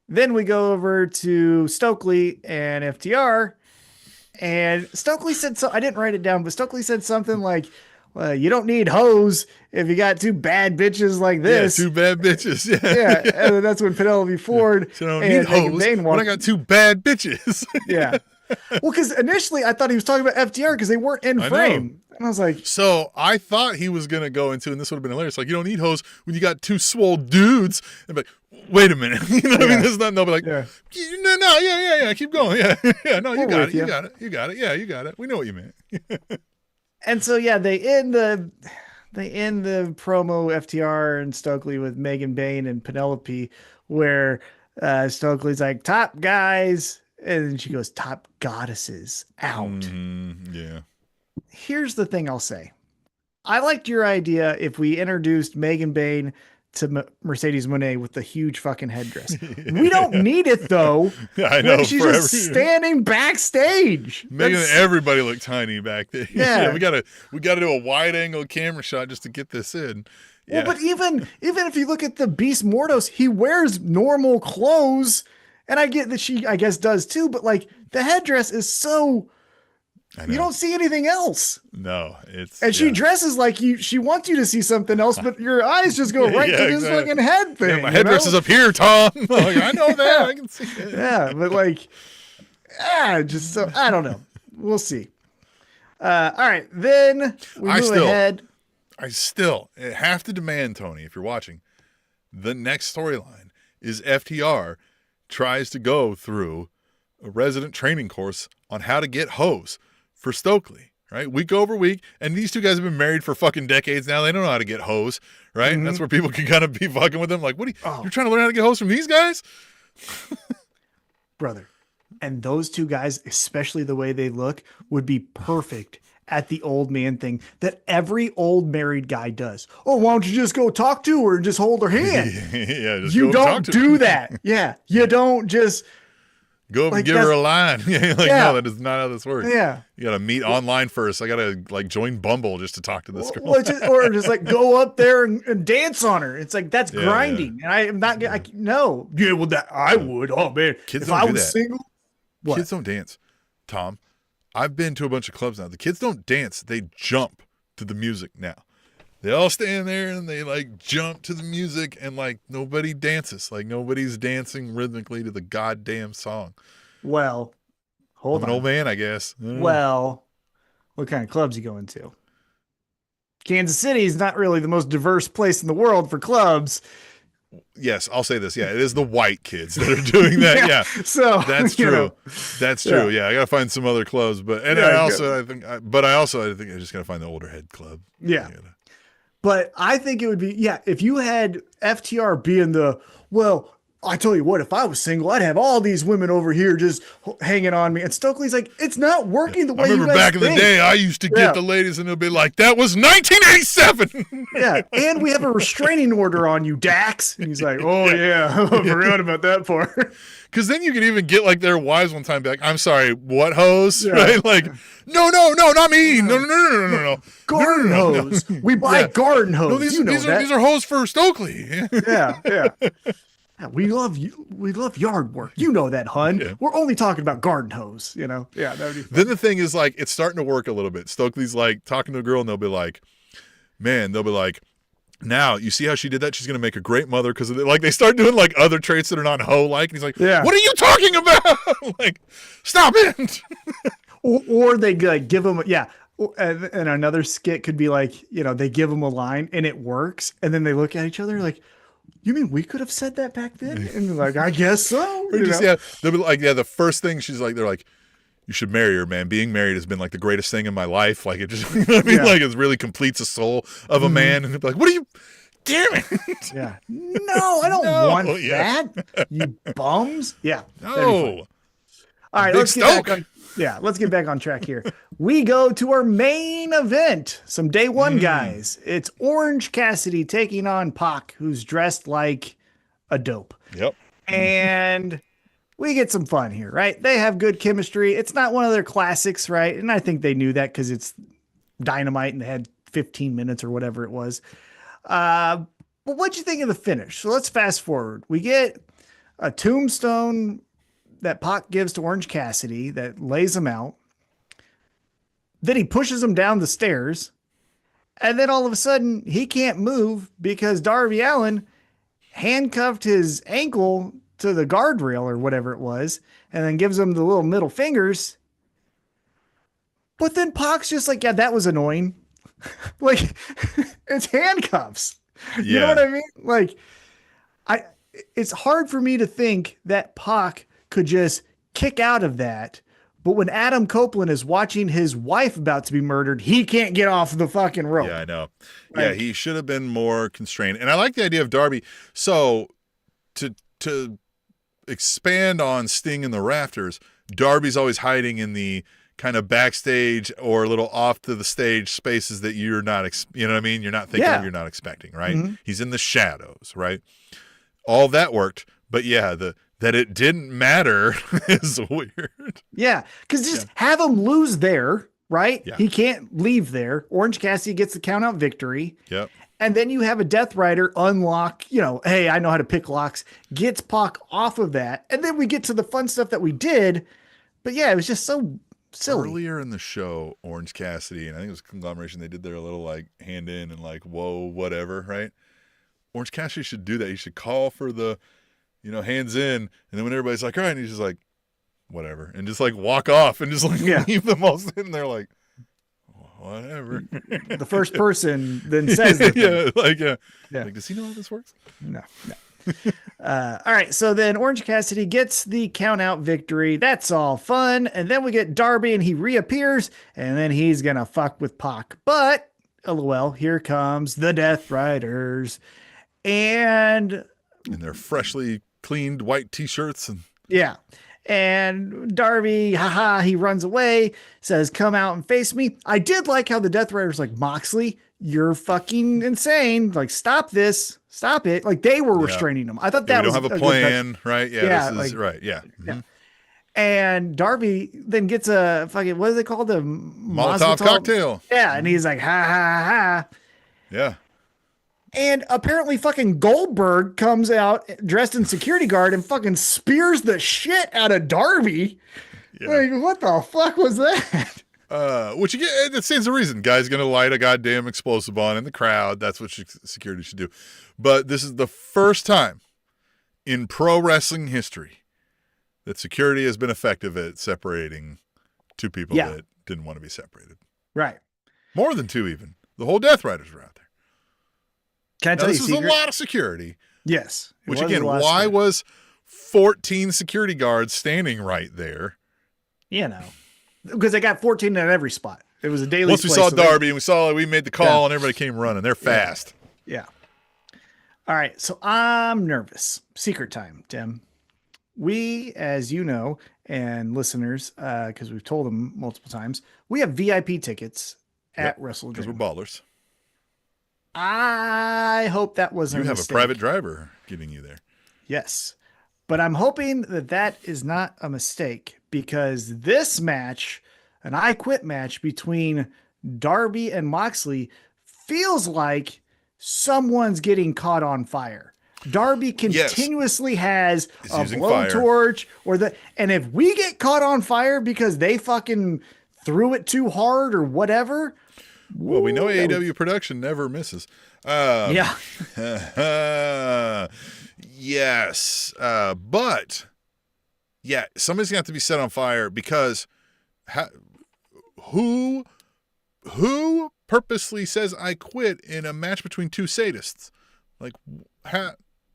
then we go over to Stokely and FTR, and Stokely said so. I didn't write it down, but Stokely said something like, you don't need hoes if you got two bad bitches like this. Yeah, two bad bitches. Yeah. And that's when Penelope Ford so and Megan Bayne when I got two bad bitches. Yeah. Well, because initially I thought he was talking about FTR because they weren't in frame. And I was like, so I thought he was going to go into, and this would have been hilarious, like, you don't need hoes when you got two swole dudes. And be like, wait a minute. I mean, this is not, no, but like, no, keep going. No, you got it. You got it. Yeah, you got it. We know what you meant. And so, they end the promo FTR and Stokely with Megan Bayne and Penelope, where Stokely's like, top guys. And then she goes, top goddesses out. Yeah. Here's the thing I'll say. I liked your idea if we introduced Megan Bayne to Mercedes Moné with the huge fucking headdress. We don't need it though. I know. She's just standing backstage. Making everybody look tiny back there. Yeah. We gotta do a wide angle camera shot just to get this in. Well, but even if you look at the Beast Mordos, he wears normal clothes. And I get that she, I guess, does too, but like the headdress is so, you don't see anything else. No, she dresses like she wants you to see something else, but your eyes just go right to this fucking head thing. Yeah, my headdress is up here, Tom. I know that. I can see it. Yeah, but like, just so, I don't know. We'll see. All right, then we move ahead. I still have to demand, Tony, if you're watching, the next storyline is FTR tries to go through a resident training course on how to get hoes for Stokely, right? Week over week. And these two guys have been married for fucking decades now. They don't know how to get hoes, right? And that's where people can kind of be fucking with them. Like, what you're trying to learn how to get hoes from these guys? Brother. And those two guys, especially the way they look, would be perfect at the old man thing that every old married guy does. Oh, why don't you just go talk to her and just hold her hand? Yeah, you don't do that. Yeah. You don't just Go up Like, and give her a line. No, that is not how this works. Yeah. You got to meet online first. I got to like join Bumble just to talk to this girl. Or just like go up there and dance on her. It's like, that's grinding. And I am not, no. Yeah, well, that I would. Oh, man. Kids if don't I do was that. single. What? Kids don't dance, Tom. I've been to a bunch of clubs now. The kids don't dance. They jump to the music now. They all stand there and they like jump to the music and like nobody dances. Like nobody's dancing rhythmically to the goddamn song. Well, hold on. I'm an old man, I guess. Well, what kind of clubs you going to? Kansas City is not really the most diverse place in the world for clubs. Yes, I'll say this. Yeah, it is the white kids that are doing that. Yeah. So that's true. That's true. Yeah. I got to find some other clubs, but I think I just got to find the older head club. Yeah. But I think it would be, if you had FTR being well, I tell you what, if I was single, I'd have all these women over here just hanging on me. And Stokely's like, it's not working the way you guys I remember back in the day, I used to get the ladies and they'll be like, that was 1987. Yeah. And we have a restraining order on you, Dax. And he's like, oh, yeah. I forgot about that part. Because then you can even get like their wives one time back. I'm sorry, what hose? Yeah. Right? Like, no, not me. No. Garden hose. We buy garden hose. No, these are hose for Stokely. Yeah. We love yard work. You know that, hun. Yeah. We're only talking about garden hose, Yeah. Then the thing is like, it's starting to work a little bit. Stokely's like talking to a girl and they'll be like, now you see how she did that? She's going to make a great mother because like they start doing like other traits that are not hoe-like. And he's like, what are you talking about? Like, stop it. or they like give them, And another skit could be like, they give them a line and it works. And then they look at each other like, you mean we could have said that back then? And you're like, I guess so. They'll be like, the first thing they're like, you should marry her, man. Being married has been like the greatest thing in my life. Like it just, like it really completes the soul of a man. And they'll be like, what are you, damn it. Yeah. No, I don't want that. You bums. Yeah. No. All right, let's get back on track here. We go to our main event. Some day one guys. It's Orange Cassidy taking on Pac, who's dressed like a dope. Yep. And we get some fun here, right? They have good chemistry. It's not one of their classics, right? And I think they knew that because it's Dynamite and they had 15 minutes or whatever it was. But what'd you think of the finish? So let's fast forward. We get a tombstone that Pac gives to Orange Cassidy that lays him out. Then he pushes him down the stairs. And then all of a sudden he can't move because Darby Allin handcuffed his ankle to the guardrail or whatever it was, and then gives him the little middle fingers. But then Pac's just like, that was annoying. Like, it's handcuffs. You know what I mean? Like, it's hard for me to think that Pac could just kick out of that. But when Adam Copeland is watching his wife about to be murdered, he can't get off the fucking rope. Yeah, I know. Like, he should have been more constrained. And I like the idea of Darby. So to expand on Sting in the rafters, Darby's always hiding in the kind of backstage or a little off to the stage spaces that you're not, you know what I mean? You're not thinking of, you're not expecting, right? Mm-hmm. He's in the shadows, right? All that worked. But that it didn't matter is weird. Yeah, because just have him lose there, right? Yeah. He can't leave there. Orange Cassidy gets the count out victory. Yep. And then you have a Death Rider unlock, hey, I know how to pick locks, gets Pac off of that. And then we get to the fun stuff that we did. But yeah, it was just so silly. Earlier in the show, Orange Cassidy, and I think it was Conglomeration, they did their little like hand in and like, whoa, whatever, right? Orange Cassidy should do that. He should call for the, hands in. And then when everybody's like, all right, and he's just like, whatever. And just like walk off and just like leave them all sitting there like, whatever. The first person then says the thing. Like, does he know how this works? No. All right, so then Orange Cassidy gets the count out victory. That's all fun. And then we get Darby and he reappears and then he's gonna fuck with Pac. But LOL, here comes the Death Riders. And they're freshly cleaned white t-shirts and Darby, he runs away, says, come out and face me. I did like how the Death Riders like, Moxley, you're fucking insane. Like, stop this. Stop it. Like, they were restraining him. I thought that was we don't have a plan, right? Yeah, this is right. Yeah. Yeah. And Darby then gets a fucking, what is it called? A Molotov cocktail. Yeah. And he's like, ha, ha, ha. Yeah. And apparently fucking Goldberg comes out dressed in security guard and fucking spears the shit out of Darby. Yeah. Like, what the fuck was that? Which you get, it stands to reason. Guy's going to light a goddamn explosive bomb in the crowd. That's what security should do. But this is the first time in pro wrestling history that security has been effective at separating two people that didn't want to be separated. Right. More than two, even. The whole Death Riders were out there. Can I tell you this was a lot of security. Yes. Which again, why was 14 security guards standing right there? You know, because they got 14 at every spot. It was a daily. Once we saw Darby and we made the call and everybody came running. They're fast. Yeah. All right. So I'm nervous. Secret time, Tim. We, as you know, and listeners, because we've told them multiple times, we have VIP tickets at WrestleDream. Because we're ballers. I hope that wasn't You a have mistake. a private driver getting you there. Yes. But I'm hoping that is not a mistake, because this match, an I Quit match between Darby and Moxley, feels like someone's getting caught on fire. Darby continuously has a blowtorch and if we get caught on fire because they fucking threw it too hard or whatever. Well, we know AEW production never misses. Yeah. Yes. But yeah, somebody's gonna have to be set on fire, because who purposely says I quit in a match between two sadists? Like,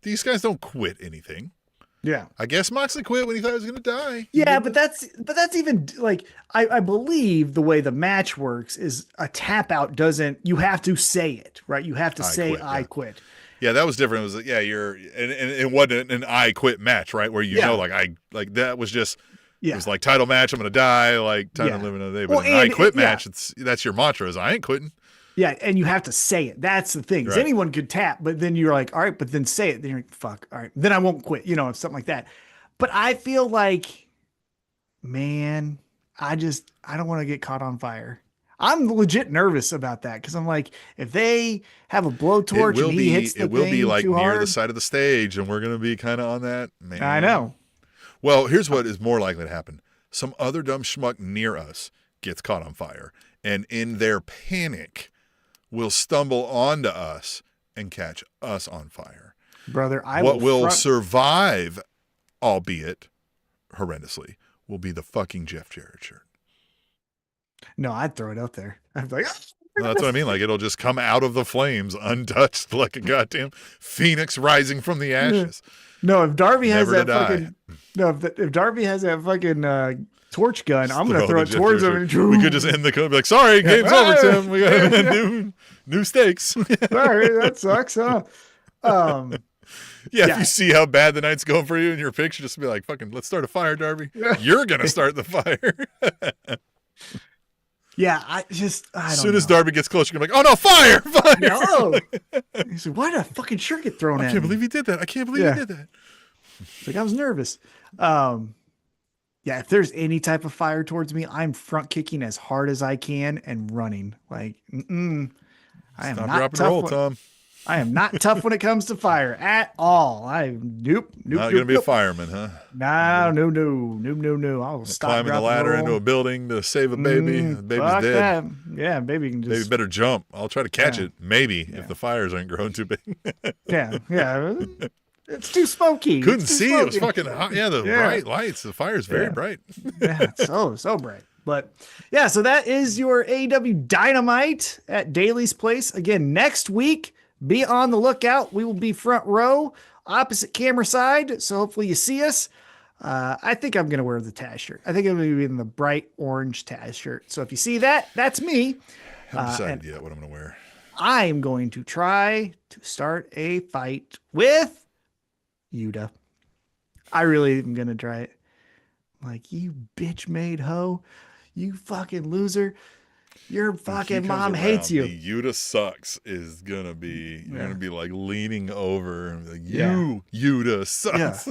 these guys don't quit anything. Yeah. I guess Moxley quit when he thought he was going to die. Yeah, but that's even like, I believe the way the match works is a tap out you have to say it, right? You have to I quit. Yeah, that was different. It was like, and it wasn't an I quit match, right? Where that was just, it was like title match, I'm going to die, like time to live another day. But an I quit match, that's your mantra, is I ain't quitting. Yeah, and you have to say it. That's the thing. Right. Anyone could tap, but then you're like, all right, but then say it. Then you're like, fuck, all right. Then I won't quit, something like that. But I feel like, man, I don't want to get caught on fire. I'm legit nervous about that, because I'm like, if they have a blowtorch and he hits the thing, it will be like near the side of the stage, and we're going to be kind of on that. Man. I know. Well, here's what is more likely to happen. Some other dumb schmuck near us gets caught on fire, and in their panic will stumble onto us and catch us on fire. Brother, what will survive, albeit horrendously, will be the fucking Jeff Jarrett shirt. No, I'd throw it out there. I'd be like, no, that's what I mean. Like, it'll just come out of the flames untouched, like a goddamn phoenix rising from the ashes. No, if Darby has that fucking, if Darby has that fucking torch gun, I'm going to throw it towards him. We could just end the code, be like, sorry, game's over, Tim. We got new stakes. Sorry, that sucks, huh? Yeah, if you see how bad the night's going for you in your picture, just be like, fucking, let's start a fire, Darby. You're going to start the fire. Yeah, I don't know. As soon as Darby gets close, you're going to be like, oh no, fire! Fire! No! He's like, why did a fucking shirt get thrown at me? I can't believe he did that. I can't believe he did that. It's like, I was nervous. Yeah, if there's any type of fire towards me, I'm front kicking as hard as I can and running. Like, I am not tough. Tom. I am not tough when it comes to fire at all. Nope. Not gonna be a fireman, huh? No. I'll stop climbing the ladder into a building to save a baby. The baby's dead. That. Yeah, baby can just. Baby better jump. I'll try to catch it. Maybe if the fires aren't growing too big. Yeah. It's too smoky. Couldn't see. It was fucking hot. Yeah, the bright lights. The fire's very bright. Yeah, it's so bright. But yeah, so that is your AEW Dynamite at Daly's Place. Again, next week, be on the lookout. We will be front row, opposite camera side. So hopefully you see us. I think I'm going to wear the Taz shirt. I think I'm going to be in the bright orange Taz shirt. So if you see that, that's me. I haven't decided yet what I'm going to wear. I'm going to try to start a fight with Yuta. I really am going to try it. Like, you bitch made hoe. You fucking loser. Your When he fucking comes mom around, hates you. The Yuta sucks is gonna be. You're gonna be like leaning over and be like, Yeah. Yuta sucks.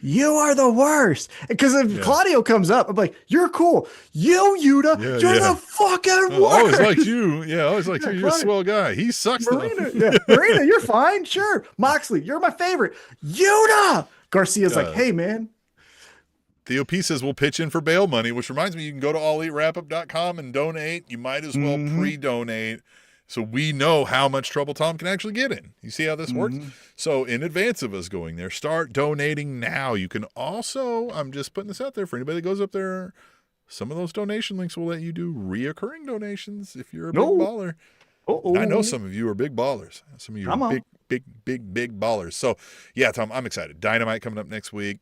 You are the worst. Because if Claudio comes up, I'm like, you're cool. Yuta, you're the fucking worst. I always liked you. Yeah, I always liked you. You're a Claudio. swell guy. He sucks Marina, though. Marina, you're fine. Sure. Moxley, you're my favorite. Yuta. Garcia's like, hey, man. Theo P says we'll pitch in for bail money, which reminds me, you can go to allelitewrapup.com and donate. You might as well pre-donate so we know how much trouble Tom can actually get in. You see how this works? So in advance of us going there, start donating now. You can also, I'm just putting this out there for anybody that goes up there, some of those donation links will let you do reoccurring donations if you're a big baller. I know some of you are big ballers. Some of you are big ballers. So yeah, Tom, I'm excited. Dynamite coming up next week.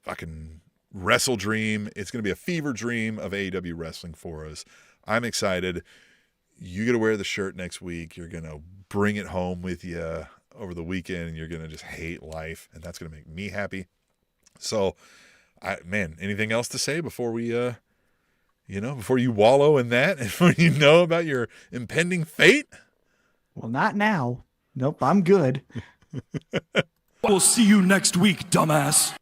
Fucking WrestleDream. It's going to be a fever dream of AEW wrestling for us. I'm excited. You got to wear the shirt next week. You're going to bring it home with you over the weekend, and you're going to just hate life, and that's going to make me happy. So, anything else to say before we, before you wallow in that, and before you know about your impending fate? Well, not now. Nope, I'm good. We'll see you next week, dumbass.